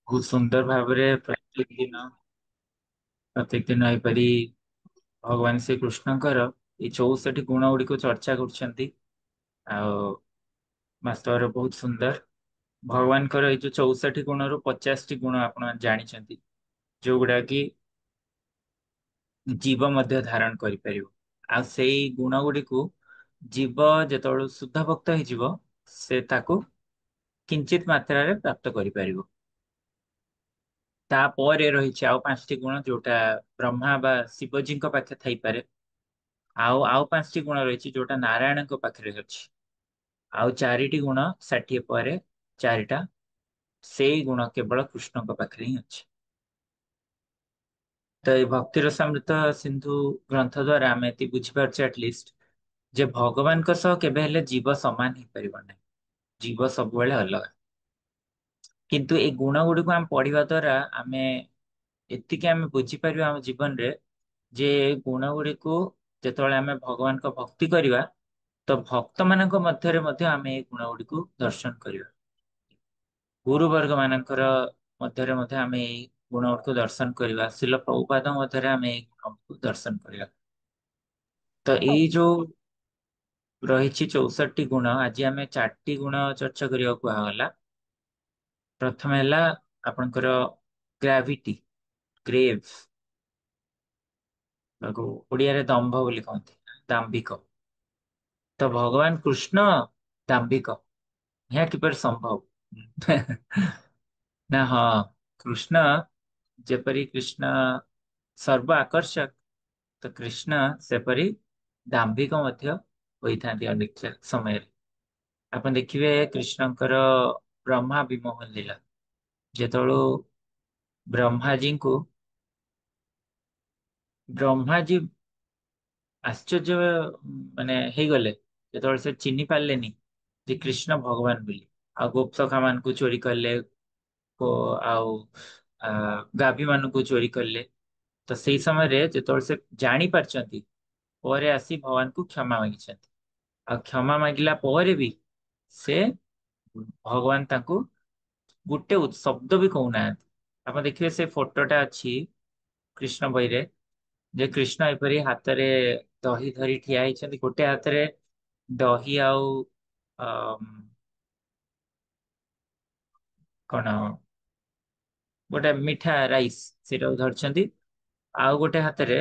ବହୁତ ସୁନ୍ଦର ଭାବରେ ପ୍ରତ୍ୟେକ ଦିନ ଏପରି ଭଗବାନ ଶ୍ରୀକୃଷ୍ଣଙ୍କର ଏଇ 64 ଗୁଣ ଗୁଡିକୁ ଚର୍ଚ୍ଚା କରୁଛନ୍ତି। ଆଉ ବାସ୍ତବରେ ବହୁତ ସୁନ୍ଦର। ଭଗବାନଙ୍କର ଏଇ ଯୋଉ 64 ଗୁଣରୁ 50ଟି ଗୁଣ ଆପଣ ଜାଣିଛନ୍ତି, ଯୋଉଗୁଡା କି ଜୀବ ମଧ୍ୟ ଧାରଣ କରିପାରିବ। ଆଉ ସେଇ ଗୁଣ ଗୁଡିକୁ ଜୀବ ଯେତେବେଳେ ଶୁଦ୍ଧ ଭକ୍ତ ହେଇଯିବ, ସେ ତାକୁ କିଞ୍ଚିତ ମାତ୍ରାରେ ପ୍ରାପ୍ତ କରିପାରିବ। ତାପରେ ରହିଛି ଆଉ 5ଟି ଗୁଣ, ଯୋଉଟା ବ୍ରହ୍ମା ବା ଶିବଜୀଙ୍କ ପାଖେ ଥାଇପାରେ। ଆଉ 5ଟି ଗୁଣ ରହିଛି ଯୋଉଟା ନାରାୟଣଙ୍କ ପାଖରେ ଅଛି। ଆଉ 4ଟି ଗୁଣ 60 ପରେ 4ଟା, ସେଇ ଗୁଣ କେବଳ କୃଷ୍ଣଙ୍କ ପାଖରେ ହିଁ ଅଛି। ତ ଏଇ ଭକ୍ତି ରସାମୃତ ସିନ୍ଧୁ ଗ୍ରନ୍ଥ ଦ୍ଵାରା ଆମେ ଏତିକି ବୁଝିପାରୁଛେ ଆଟଲିଷ୍ଟ, ଯେ ଭଗବାନଙ୍କ ସହ କେବେ ହେଲେ ଜୀବ ସମାନ ହେଇପାରିବ ନାହିଁ। ଜୀବ ସବୁବେଳେ ଅଲଗା। କିନ୍ତୁ ଏଇ ଗୁଣ ଗୁଡିକୁ ଆମେ ପଢିବା ଦ୍ଵାରା ଏତିକି ଆମେ ବୁଝିପାରିବା ଆମ ଜୀବନରେ, ଯେ ଏଇ ଗୁଣ ଗୁଡିକୁ ଯେତେବେଳେ ଆମେ ଭଗବାନଙ୍କ ଭକ୍ତି କରିବା, ତ ଭକ୍ତ ମାନଙ୍କ ମଧ୍ୟରେ ମଧ୍ୟ ଆମେ ଏଇ ଗୁଣ ଗୁଡିକୁ ଦର୍ଶନ କରିବା। ଗୁରୁ ବର୍ଗ ମାନଙ୍କର ମଧ୍ୟରେ ମଧ୍ୟ ଆମେ ଏଇ ଗୁଣ ଗୁଡିକୁ ଦର୍ଶନ କରିବା। ଶିଲ ପ୍ରଭୁପାଦ ମଧ୍ୟରେ ଆମେ ଏଇ ଗୁଣକୁ ଦର୍ଶନ କରିବା। ତ ଏଇ ଯୋଉ ରହିଛି 64ଟି ଗୁଣ, ଆଜି ଆମେ 4ଟି ଗୁଣ ଚର୍ଚ୍ଚା କରିବାକୁ କୁହାଗଲା। ପ୍ରଥମେ ହେଲା ଆପଣଙ୍କର ଗ୍ରାଭିଟି, ଗ୍ରେଭ୍, ତାକୁ ଓଡିଆରେ ଦମ୍ଭ ବୋଲି କହନ୍ତି, ଦାମ୍ଭିକ। ତ ଭଗବାନ କୃଷ୍ଣ ଦାମ୍ଭିକ, ଏହା କିପରି ସମ୍ଭବ? ନା ହଁ, କୃଷ୍ଣ ଯେପରି କୃଷ୍ଣ ସର୍ବ ଆକର୍ଷକ, ତ କୃଷ୍ଣ ସେପରି ଦାମ୍ଭିକ ମଧ୍ୟ ହୋଇଥାନ୍ତି ଅନେକ ସମୟରେ। ଆପଣ ଦେଖିବେ କୃଷ୍ଣଙ୍କର ବ୍ରହ୍ମା ବିମୋହନ ଲୀଳା, ଯେତେବେଳୁ ବ୍ରହ୍ମାଜୀଙ୍କୁ ବ୍ରହ୍ମାଜୀ ଆଶ୍ଚର୍ଯ୍ୟ ମାନେ ହେଇଗଲେ, ଯେତେବେଳେ ସେ ଚିହ୍ନି ପାରିଲେନି ଯେ କୃଷ୍ଣ ଭଗବାନ ବୋଲି। ଆଉ ଗୋପସଖା ମାନଙ୍କୁ ଚୋରି କଲେ, ଆଉ ଆ, ଗାଭୀ ମାନଙ୍କୁ ଚୋରି କଲେ। ତ ସେଇ ସମୟରେ ଯେତେବେଳେ ସେ ଜାଣି ପାରିଛନ୍ତି, ପରେ ଆସି ଭଗବାନଙ୍କୁ କ୍ଷମା ମାଗିଛନ୍ତି। ଆଉ କ୍ଷମା ମାଗିଲା ପରେ ବି ସେ ଭଗବାନ ତାଙ୍କୁ ଗୋଟେ ଶବ୍ଦ ବି କହୁନାହାନ୍ତି। ଆପଣ ଦେଖିବେ ସେ ଫଟୋଟା ଅଛି କୃଷ୍ଣ ବହିରେ, ଯେ କୃଷ୍ଣ ଏପରି ହାତରେ ଦହି ଧରି ଠିଆ ହେଇଛନ୍ତି। ଗୋଟେ ହାତରେ ଦହି ଆଉ ଅମ୍, କଣ ଗୋଟେ ମିଠା ରାଇସ୍, ସେଇଟାକୁ ଧରିଛନ୍ତି। ଆଉ ଗୋଟେ ହାତରେ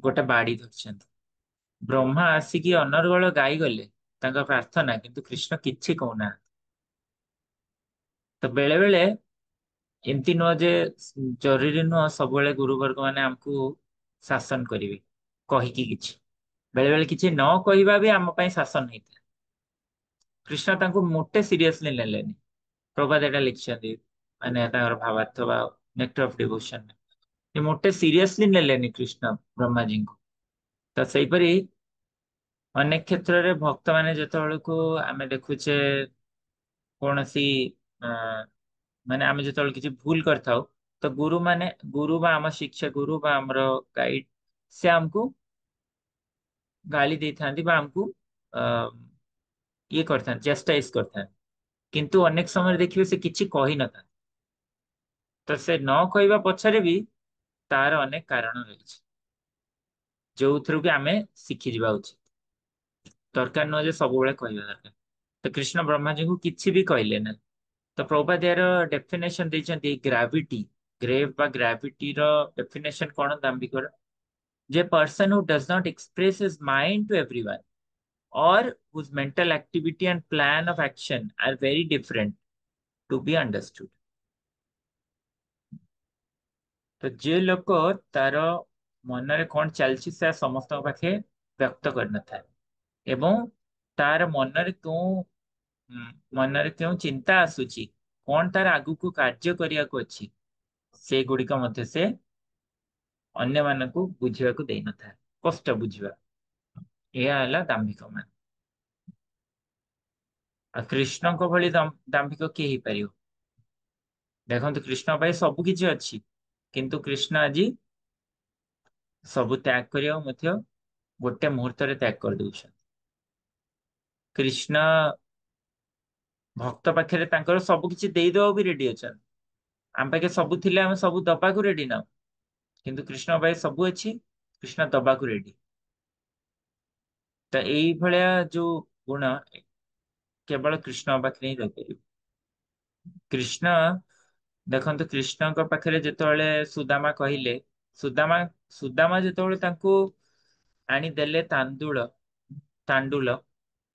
ଗୋଟେ ବାଡି ଧରିଛନ୍ତି। ବ୍ରହ୍ମା ଆସିକି ଅନର୍ଗଳ ଗାଇଗଲେ ତାଙ୍କ ପ୍ରାର୍ଥନା, କିନ୍ତୁ କୃଷ୍ଣ କିଛି କହୁନାହାନ୍ତି। ତ ବେଳେ ବେଳେ ଏମିତି ନୁହଁ ଯେ ଜରୁରୀ ନୁହଁ ସବୁବେଳେ ଗୁରୁବର୍ଗ ମାନେ ଆମକୁ ଶାସନ କରିବେ କହିକି କିଛି। ବେଳେ ବେଳେ କିଛି ନ କହିବା ବି ଆମ ପାଇଁ ଶାସନ ହେଇଥାଏ। କୃଷ୍ଣ ତାଙ୍କୁ ମୋଟେ ସିରିୟସଲି ନେଲେନି। ପ୍ରଭାତ ଏଟା ଲେଖିଛନ୍ତି, ମାନେ ତାଙ୍କର ଭାବାର୍ଥ ବା ନେକ୍ଟର ଅଫ ଡିଭୋସନ, ମୋଟେ ସିରିୟସଲି ନେଲେନି କୃଷ୍ଣ ବ୍ରହ୍ମାଜୀଙ୍କୁ। ତ ସେଇପରି ଅନେକ କ୍ଷେତ୍ରରେ ଭକ୍ତ ମାନେ ଯେତେବେଳକୁ ଆମେ ଦେଖୁଛେ କୌଣସି ଅ, ମାନେ ଆମେ ଯେତେବେଳେ କିଛି ଭୁଲ କରିଥାଉ, ତ ଗୁରୁ ବା ଆମ ଶିକ୍ଷା ଗୁରୁ ବା ଆମର ଗାଇଡ, ସେ ଆମକୁ ଗାଳି ଦେଇଥାନ୍ତି ବା ଆମକୁ ଅ, ଇଏ କରିଥାନ୍ତି, ଚେଷ୍ଟାଇଜ କରିଥାନ୍ତି। କିନ୍ତୁ ଅନେକ ସମୟରେ ଦେଖିବେ ସେ କିଛି କହିନଥାନ୍ତି। ତ ସେ ନ କହିବା ପଛରେ ବି ତାର ଅନେକ କାରଣ ରହିଛି, ଯୋଉଥିରୁ କି ଆମେ ଶିଖିଯିବା ଉଚିତ। ଦରକାର ନୁହଁ ଯେ ସବୁବେଳେ କହିବା ଦରକାର। ତ କୃଷ୍ଣ ବ୍ରହ୍ମାଜୀଙ୍କୁ କିଛି ବି କହିଲେ ନା। ତ ପ୍ରଭୁପାଦ ୟାର ଡେଫିନେସନ ଦେଇଛନ୍ତି ଗ୍ରାଭିଟି, ଗ୍ରେଭ୍ ବା ଗ୍ରାଭିଟିର ଡେଫିନେସନ କଣ ଦାମ୍ଭିକର? ଯେ person who does not express his mind to everyone, or whose mental activity and plan of action are very different to be understood। ତ ଯେ ଲୋକ ତାର ମନରେ କଣ ଚାଲିଛି ସେ ସମସ୍ତଙ୍କ ପାଖେ ବ୍ୟକ୍ତ କରିନଥାଏ, ଏବଂ ତାର ମନରେ କେଉଁ ଚିନ୍ତା ଆସୁଛି, କଣ ତାର ଆଗକୁ କାର୍ଯ୍ୟ କରିବାକୁ ଅଛି, ସେଗୁଡିକ ମଧ୍ୟ ସେ ଅନ୍ୟମାନଙ୍କୁ ବୁଝିବାକୁ ଦେଇନଥାଏ। କଷ୍ଟ ବୁଝିବା, ଏହା ହେଲା ଦାମ୍ଭିକ ମାନ। ଆଉ କୃଷ୍ଣଙ୍କ ଭଳି ଦାମ୍ଭିକ କିଏ ହେଇପାରିବ? ଦେଖନ୍ତୁ କୃଷ୍ଣ ପାଇଁ ସବୁ କିଛି ଅଛି, କିନ୍ତୁ କୃଷ୍ଣ ଆଜି ସବୁ ତ୍ୟାଗ କରିବାକୁ ମଧ୍ୟ ଗୋଟେ ମୁହୂର୍ତ୍ତରେ ତ୍ୟାଗ କରିଦଉଛନ୍ତି। କୃଷ୍ଣ ଭକ୍ତ ପାଖରେ ତାଙ୍କର ସବୁ କିଛି ଦେଇଦବାକୁ ବି ରେଡି ଅଛନ୍ତି। ଆମ ପାଖେ ସବୁ ଥିଲେ ଆମେ ସବୁ ଦବାକୁ ରେଡି ନାଉ, କିନ୍ତୁ କୃଷ୍ଣ ପାଖେ ସବୁ ଅଛି, କୃଷ୍ଣ ଦବାକୁ ରେଡି। ତ ଏଇଭଳିଆ ଯୋଉ ଗୁଣ କେବଳ କୃଷ୍ଣ ପାଖରେ ହିଁ ରହିପାରିବ। କୃଷ୍ଣ, ଦେଖନ୍ତୁ କୃଷ୍ଣଙ୍କ ପାଖରେ ଯେତେବେଳେ ସୁଦାମା କହିଲେ, ସୁଦାମା ସୁଦାମା ଯେତେବେଳେ ତାଙ୍କୁ ଆଣିଦେଲେ ତାଣ୍ଡୁଲ,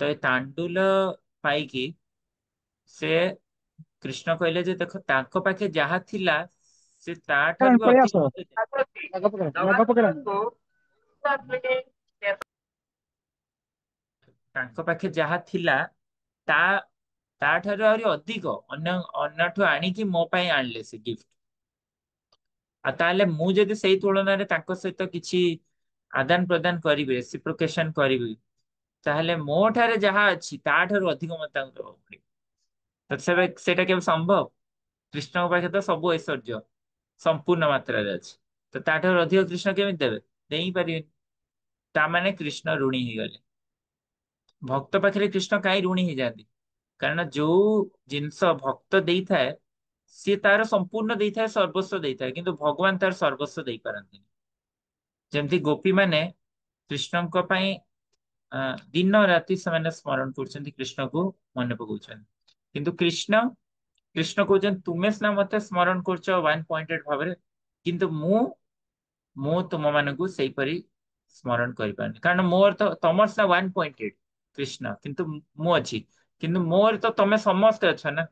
ତ ଏ ତାଣ୍ଡୁଲ ପାଇକି ସେ କୃଷ୍ଣ କହିଲେ ଯେ ଦେଖ ତାଙ୍କ ପାଖେ ଯାହା ଥିଲା ସେ ତା ଠାରୁ ବି ପଳେଇ ଆସ। ଅଧିକ ମତେ ଦେଲେ। ବାଗ ପକେଇଲାଣି। ତାଙ୍କ ପାଖେ ଯାହା ଥିଲା ତା ତା ଠାରୁ ଆହୁରି ଅଧିକ ଅନ୍ୟଠୁ ଆଣିକି ମୋ ପାଇଁ ଆଣିଲେ ସେ ଗିଫ୍ଟ। ଆଉ ତାହେଲେ ମୁଁ ଯଦି ସେଇ ତୁଳନାରେ ତାଙ୍କ ସହିତ କିଛି ଆଦାନ ପ୍ରଦାନ କରିବି, ରେସିପ୍ରୋକେସନ କରିବି, ତାହେଲେ ମୋ ଠାରେ ଯାହା ଅଛି ତା ଠାରୁ ଅଧିକ ମତେ ତାଙ୍କୁ ଦେବାକୁ ପଡିବ। ତ ସେଇଟା କେବେ ସମ୍ଭବ? କୃଷ୍ଣଙ୍କ ପାଖେ ତ ସବୁ ଐଶ୍ୱର୍ଯ୍ୟ ସମ୍ପୂର୍ଣ୍ଣ ମାତ୍ରାରେ ଅଛି, ତ ତାଠାରୁ ଅଧିକ କୃଷ୍ଣ କେମିତି ଦେବେ? ଦେଇ ହିଁ ପାରିବେନି। ତାମାନେ କୃଷ୍ଣ ଋଣୀ ହେଇଗଲେ। ଭକ୍ତ ପାଖରେ କୃଷ୍ଣ କାହିଁ ଋଣୀ ହେଇଯାନ୍ତି? କାରଣ ଯୋଉ ଜିନିଷ ଭକ୍ତ ଦେଇଥାଏ ସିଏ ତାର ସମ୍ପୂର୍ଣ୍ଣ ଦେଇଥାଏ, ସର୍ବସ୍ୱ ଦେଇଥାଏ, କିନ୍ତୁ ଭଗବାନ ତାର ସର୍ବସ୍ୱ ଦେଇପାରନ୍ତିନି। ଯେମିତି ଗୋପୀ ମାନେ କୃଷ୍ଣଙ୍କ ପାଇଁ ଦିନ ରାତି ସେମାନେ ସ୍ମରଣ କରୁଛନ୍ତି, କୃଷ୍ଣକୁ ମନେ ପକାଉଛନ୍ତି, କିନ୍ତୁ କୃଷ୍ଣ କୃଷ୍ଣ କହୁଛନ୍ତି ତୁମେ ସିନା ମତେ ସ୍ମରଣ କରୁଛ ୱାନ୍ ପଏଣ୍ଟେଡ ଭାବରେ, କିନ୍ତୁ ମୁଁ ମୁଁ ତୁମ ମାନଙ୍କୁ ସେଇପରି ସ୍ମରଣ କରିପାରୁନି। କାରଣ ମୋର ତ ତମର ସିନା ୱାନ୍ ପଏଣ୍ଟେଡ କୃଷ୍ଣ, କିନ୍ତୁ ମୁଁ ଅଛି, କିନ୍ତୁ ମୋର ତ ତମେ ସମସ୍ତେ ଅଛ ନା,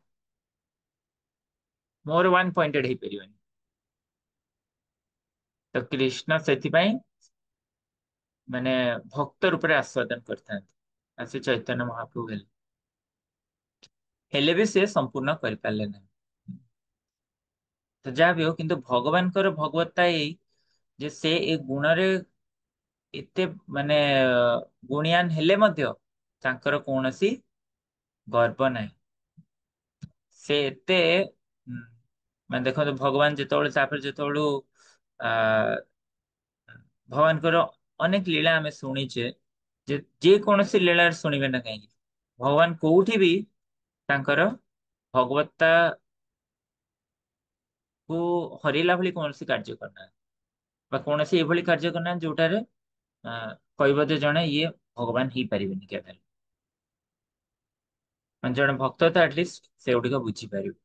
ମୋର ୱାନ୍ ପଏଣ୍ଟେଡ ହେଇପାରିବନି। ତ କୃଷ୍ଣ ସେଥିପାଇଁ ମାନେ ଭକ୍ତ ରୂପରେ ଆସ୍ୱାଦନ କରିଥାନ୍ତି, ଆସି ଚୈତନ୍ୟ ମହାପ୍ରଭୁ ହେଲେ, ହେଲେ ବି ସେ ସମ୍ପୂର୍ଣ୍ଣ କରିପାରିଲେ ନାହିଁ। ତ ଯାହା ବି ହଉ, କିନ୍ତୁ ଭଗବାନଙ୍କର ଭଗବତ୍ତା ଏଇ ଯେ ସେ ଏ ଗୁଣରେ ଏତେ ମାନେ ଗୁଣିଆନ ହେଲେ ମଧ୍ୟ ତାଙ୍କର କୌଣସି ଗର୍ବ ନାହିଁ। ସେ ଏତେ ମାନେ ଦେଖନ୍ତୁ ଭଗବାନ ଯେତେବେଳୁ ଆ ଭଗବାନଙ୍କର ଅନେକ ଲୀଳା ଆମେ ଶୁଣିଛେ, ଯେ କୌଣସି ଲୀଳାରେ ଶୁଣିବେ ନା କାହିଁକି, ଭଗବାନ କୋଉଠି ବି ତାଙ୍କର ଭଗବତ୍ତା କୁ ହରେଇଲା ଭଳି କୌଣସି କାର୍ଯ୍ୟ କରିନାହାନ୍ତି, ବା କୌଣସି ଏଭଳି କାର୍ଯ୍ୟ କରିନାହାନ୍ତି ଯୋଉଟାରେ ଆ କହିବ ଯେ ଜଣେ ଇଏ ଭଗବାନ ହେଇପାରିବେନି କେବେ। ମାନେ ଜଣେ ଭକ୍ତ ତ ଆଟଲିଷ୍ଟ ସେଗୁଡିକ ବୁଝିପାରିବ।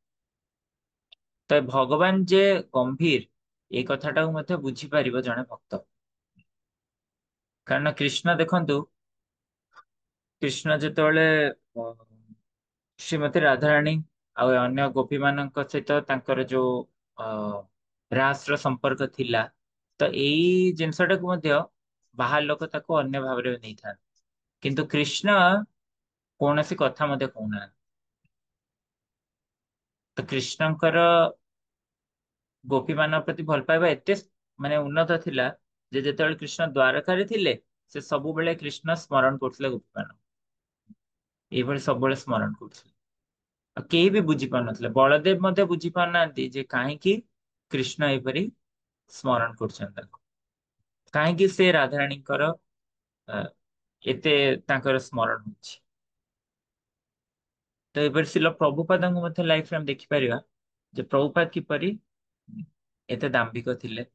ତ ଭଗବାନ ଯେ ଗମ୍ଭୀର ଏଇ କଥାଟାକୁ ମଧ୍ୟ ବୁଝିପାରିବ ଜଣେ ଭକ୍ତ। କାରଣ କୃଷ୍ଣ ଦେଖନ୍ତୁ, କୃଷ୍ଣ ଯେତେବେଳେ ଶ୍ରୀମତୀ ରାଧାରାଣୀ ଆଉ ଅନ୍ୟ ଗୋପୀ ମାନଙ୍କ ସହିତ ତାଙ୍କର ଯୋଉ ଅ ରାସ ର ସମ୍ପର୍କ ଥିଲା, ତ ଏଇ ଜିନିଷଟାକୁ ମଧ୍ୟ ବାହାର ଲୋକ ତାକୁ ଅନ୍ୟ ଭାବରେ ନେଇଥାନ୍ତି, କିନ୍ତୁ କୃଷ୍ଣ କୌଣସି କଥା ମଧ୍ୟ କହୁନାହାନ୍ତି। ତ କୃଷ୍ଣଙ୍କର ଗୋପୀ ମାନଙ୍କ ପ୍ରତି ଭଲ ପାଇବା ଏତେ ମାନେ ଉନ୍ନତ ଥିଲା ଯେ ଯେତେବେଳେ କୃଷ୍ଣ ଦ୍ୱାରକାରେ ଥିଲେ ସେ ସବୁବେଳେ କୃଷ୍ଣ ସ୍ମରଣ କରୁଥିଲେ ଗୋପୀ ମାନଙ୍କୁ, ଏଇଭଳି ସବୁବେଳେ ସ୍ମରଣ କରୁଥିଲେ। ଆଉ କେହି ବି ବୁଝି ପାରୁନଥିଲେ, ବଳଦେବ ମଧ୍ୟ ବୁଝି ପାରୁନାହାନ୍ତି ଯେ କାହିଁକି କୃଷ୍ଣ ଏପରି ସ୍ମରଣ କରୁଛନ୍ତି ତାଙ୍କୁ, କାହିଁକି ସେ ରାଧାରାଣୀଙ୍କର ଅ, ଏତେ ତାଙ୍କର ସ୍ମରଣ ହଉଛି। ତ ଏପରି ଶିଲ ପ୍ରଭୁପାଦଙ୍କୁ ମଧ୍ୟ ଲାଇଫରେ ଆମେ ଦେଖିପାରିବା ଯେ ପ୍ରଭୁପାଦ କିପରି ଏତେ ଦାମ୍ଭିକ ଥିଲେ।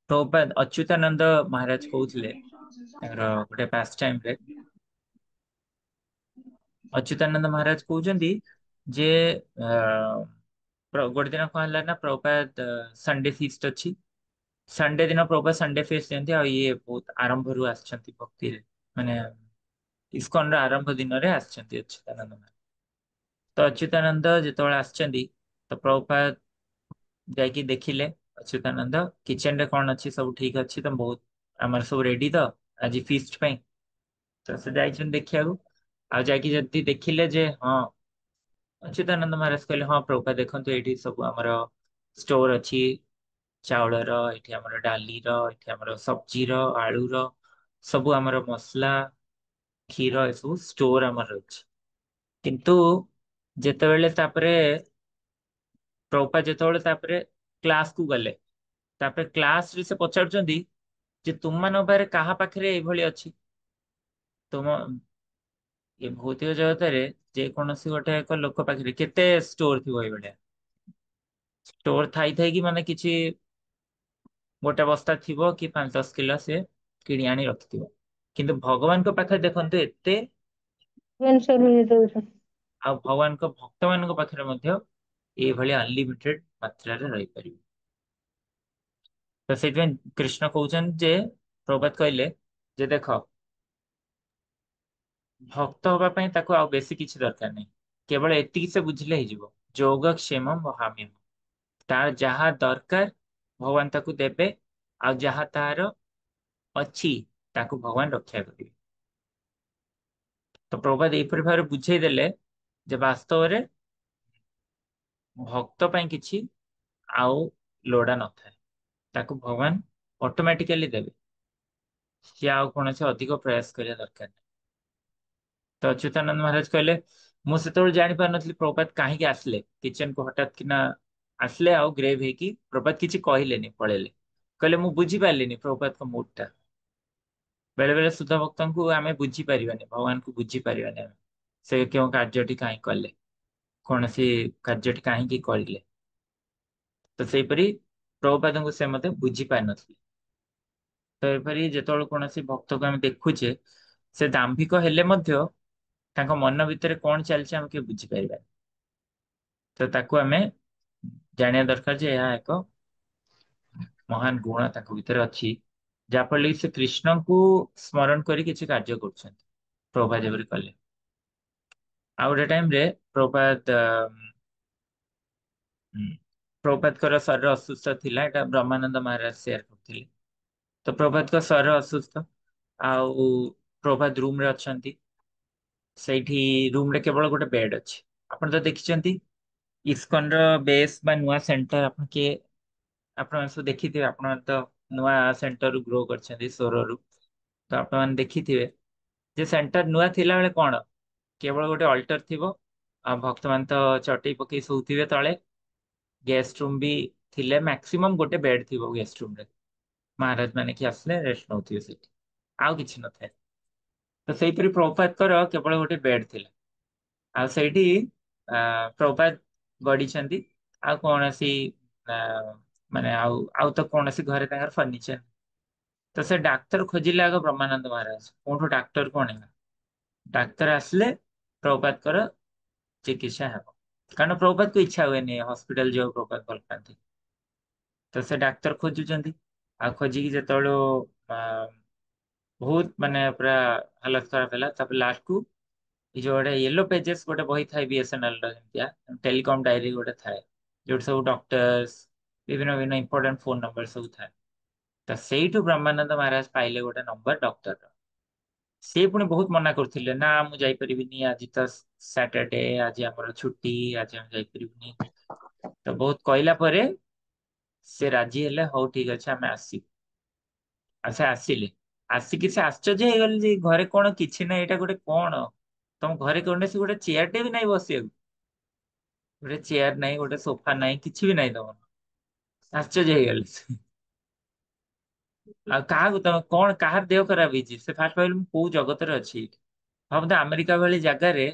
ପ୍ରଭୁପାଦ ଅଚ୍ୟୁତାନନ୍ଦ ମହାରାଜ କହୁଥିଲେ ତାଙ୍କର ଗୋଟେ ପାସ୍ ଟାଇମରେ, ଅଚ୍ୟୁତାନନ୍ଦ ମହାରାଜ କହୁଛନ୍ତି ଯେ ଅ ଗୋଟେ ଦିନ କଣ ହେଲା ନା, ପ୍ରଭୁପାଦ ସଣ୍ଡେ ଫିଷ୍ଟ ଅଛି, ସଣ୍ଡେ ଦିନ ପ୍ରଭୁପାଦ ସଣ୍ଡେ ଫିଷ୍ଟ ଦିଅନ୍ତି, ଆଉ ଇଏ ବହୁତ ଆରମ୍ଭରୁ ଆସିଛନ୍ତି ଭକ୍ତିରେ, ମାନେ ଇସ୍କନ ର ଆରମ୍ଭ ଦିନରେ ଆସିଛନ୍ତି ଅଚ୍ୟୁତାନନ୍ଦ ମହାରାଜ। ତ ଅଚ୍ୟୁତାନନ୍ଦ ଯେତେବେଳେ ଆସିଛନ୍ତି ତ ପ୍ରଭୁପାଦ ଯାଇକି ଦେଖିଲେ ଅଚ୍ୟୁତାନନ୍ଦ କିଚେନ ରେ କଣ ଅଛି, ସବୁ ଠିକ ଅଛି ତ, ବହୁତ ଆମର ସବୁ ରେଡି ତ ଆଜି ଫିଷ୍ଟ ପାଇଁ। ତ ସେ ଯାଇଛନ୍ତି ଦେଖିବାକୁ, ଆଉ ଯାଇକି ଯଦି ଦେଖିଲେ ଯେ ହଁ, ଅଚ୍ୟୁତାନନ୍ଦ ମହାରାଜ କହିଲେ ହଁ ପ୍ରଭୁପାଦ ଦେଖନ୍ତୁ ଏଇଠି ସବୁ ଆମର ଷ୍ଟୋର ଅଛି, ଚାଉଳର, ଏଠି ଆମର ଡାଲିର, ଏଠି ଆମର ସବଜିର, ଆଳୁର, ସବୁ ଆମର ମସଲା, କ୍ଷୀର, ଏସବୁ ଷ୍ଟୋର ଆମର ଅଛି। କିନ୍ତୁ ଯେତେବେଳେ ତାପରେ ପ୍ରଭୁପାଦ ଯେତେବେଳେ ତାପରେ କ୍ଲାସ କୁ ଗଲେ, ତାପରେ କ୍ଲାସ ରେ ସେ ପଚାରୁଛନ୍ତି ଯେ ତୁମମାନଙ୍କ ପାଖରେ କାହା ପାଖରେ ଏଇଭଳି ଅଛି? ତୁମ ଏ ଭୌତିକ ଜଗତରେ ଯେକୌଣସି ଗୋଟେ ଏକ ଲୋକ ପାଖରେ କେତେ ଷ୍ଟୋର ଥିବ ଏଇଭଳିଆ, ଷ୍ଟୋର ଥାଇ କି ମାନେ କିଛି ଗୋଟେ ବସ୍ତା ଥିବ କି 5-10 କିଲୋ ସେ କିଣି ଆଣି ରଖିଥିବ। କିନ୍ତୁ ଭଗବାନଙ୍କ ପାଖରେ ଦେଖନ୍ତୁ ଏତେ, ଦଉଛନ୍ତି। ଆଉ ଭଗବାନଙ୍କ ଭକ୍ତ ମାନଙ୍କ ପାଖରେ ମଧ୍ୟ ଏଇଭଳି ଅନଲିମିଟେଡ ମାତ୍ରାରେ ରହିପାରିବ। ତ ସେଇଥିପାଇଁ କୃଷ୍ଣ କହୁଛନ୍ତି ଯେ, ପ୍ରଭୁପାଦ କହିଲେ ଯେ ଦେଖ, ଭକ୍ତ ହବା ପାଇଁ ତାକୁ ଆଉ ବେଶୀ କିଛି ଦରକାର ନାହିଁ। କେବଳ ଏତିକି ସେ ବୁଝିଲେ ହେଇଯିବ। ଯୋଗକ୍ଷେମ ମହାମ୍ୟମ, ତାର ଯାହା ଦରକାର ଭଗବାନ ତାକୁ ଦେବେ, ଆଉ ଯାହା ତାର ଅଛି ତାକୁ ଭଗବାନ ରକ୍ଷା କରିବେ। ତ ପ୍ରଭୁପାଦ ଏହିପରି ଭାବରେ ବୁଝେଇ ଦେଲେ ଯେ ବାସ୍ତବରେ ଭକ୍ତ ପାଇଁ କିଛି ଆଉ ଲୋଡା ନଥାଏ। ତାକୁ ଭଗବାନ ଅଟୋମେଟିକାଲି ଦେବେ। ସିଏ ଆଉ କୌଣସି ଅଧିକ ପ୍ରୟାସ କରିବା ଦରକାର ନାହିଁ। ତ ଅଚ୍ୟୁତାନନ୍ଦ ମହାରାଜ କହିଲେ, ମୁଁ ସେତେବେଳେ ଜାଣିପାରୁନଥିଲି ପ୍ରଭୁପାଦ କାହିଁକି ଆସିଲେ କିଚେନ କୁ ହଠାତ୍ କିନା ଆସିଲେ, ଆଉ ଗ୍ରେଭ୍ ହେଇକି ପ୍ରଭୁପାଦ କିଛି କହିଲେନି, ପଳେଇଲେ। କହିଲେ ମୁଁ ବୁଝିପାରିଲିନି ପ୍ରଭୁପାଦଙ୍କ ମୁଡ୍ ଟା। ବେଳେ ବେଳେ ଶୁଦ୍ଧ ଭକ୍ତଙ୍କୁ ଆମେ ବୁଝିପାରିବାନି, ଭଗବାନଙ୍କୁ ବୁଝିପାରିବାନି ଆମେ, ସେ କେଉଁ କାର୍ଯ୍ୟଟି କାହିଁ କଲେ, କୌଣସି କାର୍ଯ୍ୟଟି କାହିଁକି କରିଲେ। ତ ସେଇପରି ପ୍ରଭୁପାଦଙ୍କୁ ସେ ମଧ୍ୟ ବୁଝି ପାରିନଥିଲେ। ତ ଏପରି ଯେତେବେଳେ କୌଣସି ଭକ୍ତକୁ ଆମେ ଦେଖୁଛେ, ସେ ଦାମ୍ଭିକ ହେଲେ ମଧ୍ୟ ତାଙ୍କ ମନ ଭିତରେ କଣ ଚାଲିଛି ଆମେ କେବେ ବୁଝିପାରିବାନି। ତ ତାକୁ ଆମେ ଜାଣିବା ଦରକାର ଯେ ଏହା ଏକ ମହାନ ଗୁଣ ତାଙ୍କ ଭିତରେ ଅଛି, ଯାହାଫଳରେ କି ସେ କୃଷ୍ଣଙ୍କୁ ସ୍ମରଣ କରି କିଛି କାର୍ଯ୍ୟ କରୁଛନ୍ତି, ପ୍ରଭୁପାଦ ଯେପରି କଲେ। ଆଉ ଗୋଟେ ଟାଇମ ରେ ପ୍ରଭୁପାଦ ପ୍ରଭୁପାଦଙ୍କର ଶରୀର ଅସୁସ୍ଥ ଥିଲା, ଏଟା ବ୍ରହ୍ମାନନ୍ଦ ମହାରାଜ ସେୟାର କରୁଥିଲେ। ତ ପ୍ରଭୁପାଦଙ୍କ ଶରୀର ଅସୁସ୍ଥ, ଆଉ ପ୍ରଭୁପାଦ ରୁମ ରେ ଅଛନ୍ତି। ସେଇଠି ରୁମ ରେ କେବଳ ଗୋଟେ ବେଡ୍ ଅଛି। ଆପଣ ତ ଦେଖିଛନ୍ତି ଇସ୍କନ ର ବେସ୍ ବା ନୂଆ ସେଣ୍ଟର, ଆପଣ ସବୁ ଦେଖିଥିବେ। ଆପଣ ତ ନୂଆ ସେଣ୍ଟର ଗ୍ରୋ କରିଛନ୍ତି ସୋରରୁ, ତ ଆପଣ ମାନେ ଦେଖିଥିବେ ଯେ ସେଣ୍ଟର ନୂଆ ଥିଲା ବେଳେ କଣ କେବଳ ଗୋଟେ ଅଲ୍ଟର ଥିବ, ଆଉ ଭକ୍ତମାନେ ତ ଚଟେଇ ପକେଇ ଶୋଉଥିବେ ତଳେ। ଗେଷ୍ଟ ରୁମ ବି ଥିଲେ, ମାକ୍ସିମମ୍ ଗୋଟେ ବେଡ୍ ଥିବ ଗେଷ୍ଟ ରୁମ ରେ। ମହାରାଜ ମାନେ କି ଆସିଲେ ରେଷ୍ଟ ନଉଥିବେ ସେଠି, ଆଉ କିଛି ନଥାଏ। ତ ସେଇପରି ପ୍ରଭୁପାଦଙ୍କର କେବଳ ଗୋଟେ ବେଡ୍ ଥିଲା, ଆଉ ସେଇଠି ପ୍ରଭୁପାଦ ଗଡିଛନ୍ତି। ଆଉ କୌଣସି ଆ, ମାନେ ଆଉ ତ କୌଣସି ଘରେ ତାଙ୍କର ଫର୍ଣ୍ଣିଚର। ତ ସେ ଡାକ୍ତର ଖୋଜିଲେ ଆଗ ବ୍ରହ୍ମାନନ୍ଦ ମହାରାଜ, କୋଉଠୁ ଡାକ୍ତର କଣ ହେଲା। ଡାକ୍ତର ଆସିଲେ, ପ୍ରଭୁପାଦଙ୍କର ଚିକିତ୍ସା ହେବ। କାରଣ ପ୍ରଭୁପାଦକୁ ଇଚ୍ଛା ହୁଏନି ହସ୍ପିଟାଲ ଯିବାକୁ, ପ୍ରଭୁପାଦ ଭଲ ପାଆନ୍ତି। ତ ସେ ଡାକ୍ତର ଖୋଜୁଛନ୍ତି, ଆଉ ଖୋଜିକି ଯେତେବେଳୁ ଆ, ବହୁତ ମାନେ ପୁରା ହାଲତ ଖରାପ ହେଲା, ତାପରେ ଲାଷ୍ଟ କୁ ଏଇ ଯୋଉ ଗୋଟେ ୟେଲୋ ପେଜେସ୍ ଗୋଟେ ବହି ଥାଏ ବିଏସଏନଏଲ ର, ଯେମିତିଆ ଟେଲିକମ ଡାଇରୀ ଗୋଟେ ଥାଏ, ଯୋଉଠି ସବୁ ଡକ୍ଟର୍ସ ବିଭିନ୍ନ ବିଭିନ୍ନ ଇମ୍ପୋର୍ଟାଣ୍ଟ ଫୋନ ନମ୍ବର ସବୁ ଥାଏ। ତ ସେଇଠୁ ବ୍ରହ୍ମାନନ୍ଦ ମହାରାଜ ପାଇଲେ ଗୋଟେ ନମ୍ବର ଡକ୍ଟରର। ସେ ପୁଣି ବହୁତ ମନା କରୁଥିଲେ, ନା ମୁଁ ଯାଇପାରିବିନି, ଆଜି ତ ସାଟରଡେ, ଆଜି ଆମର ଛୁଟି, ଆଜି ଆମେ ଯାଇପାରିବୁନି। ତ ବହୁତ କହିଲା ପରେ ସେ ରାଜି ହେଲେ, ହଉ ଠିକ ଅଛି ଆମେ ଆସିବୁ। ଆଉ ସେ ଆସିଲେ। ଆସିକି ସେ ଆଶ୍ଚର୍ଯ୍ୟ ହେଇଗଲେ ଯେ ଘରେ କଣ କିଛି ନାହିଁ, ଏଇଟା ଗୋଟେ କଣ, ତମ ଘରେ କୌଣସି ଗୋଟେ ଚେୟାର ଟେ ବି ନାହିଁ ବସିବାକୁ। ଗୋଟେ ଚେୟାର ନାହିଁ, ଗୋଟେ ସୋଫା ନାହିଁ, କିଛି ବି ନାହିଁ ତମର। ଆଶ୍ଚର୍ଯ୍ୟ ହେଇଗଲେ। ଆଉ କାହାକୁ ତମେ କଣ, କାହାର ଦେହ ଖରାପ ହେଇଛି, ସେ ଫାଷ୍ଟ ଭାବିଲେ ମୁଁ କୋଉ ଜଗତରେ ଅଛି। ଭାବନ୍ତୁ ଆମେରିକା ଭଳି ଜାଗାରେ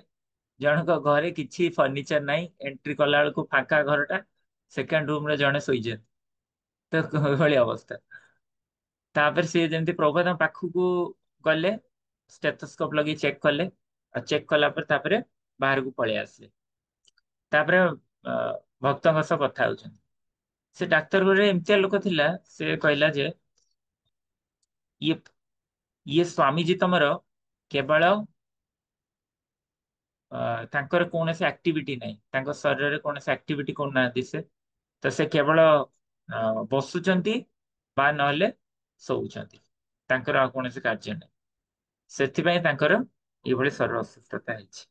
ଜଣଙ୍କ ଘରେ କିଛି ଫର୍ଣ୍ଣିଚର ନାହିଁ, ଏଣ୍ଟ୍ରି କଲା ବେଳକୁ ଫାଙ୍କା ଘରଟା, ସେକେଣ୍ଡ ରୁମ ରେ ଜଣେ ଶୋଇଛନ୍ତି। ତ ଏଭଳି ଅବସ୍ଥା। ତାପରେ ସିଏ ଯେମିତି ପ୍ରଭୁପାଦଙ୍କ ପାଖକୁ ଗଲେ, ଷ୍ଟେଥୋସ୍କୋପ ଲଗେଇ ଚେକ୍ କଲେ, ଆଉ ଚେକ୍ କଲା ପରେ ତାପରେ ବାହାରକୁ ପଳେଇ ଆସିଲେ। ତାପରେ ଭକ୍ତଙ୍କ ସହ କଥା ହଉଛନ୍ତି। ସେ ଡାକ୍ତର ଗୋଟେ ଏମିତିଆ ଲୋକ ଥିଲା, ସେ କହିଲା ଯେ ଇଏ ଇଏ ସ୍ୱାମୀଜୀ ତମର କେବଳ ତାଙ୍କର କୌଣସି ଆକ୍ଟିଭିଟି ନାହିଁ, ତାଙ୍କ ଶରୀରରେ କୌଣସି ଆକ୍ଟିଭିଟି କରୁନାହାନ୍ତି ସେ। ତ ସେ କେବଳ ବସୁଛନ୍ତି ବା ନହେଲେ ଶୋଉଛନ୍ତି, ତାଙ୍କର ଆଉ କୌଣସି କାର୍ଯ୍ୟ ନାହିଁ। ସେଥିପାଇଁ ତାଙ୍କର ଏଇଭଳି ଶରୀର ଅସୁସ୍ଥତା ହେଇଛି।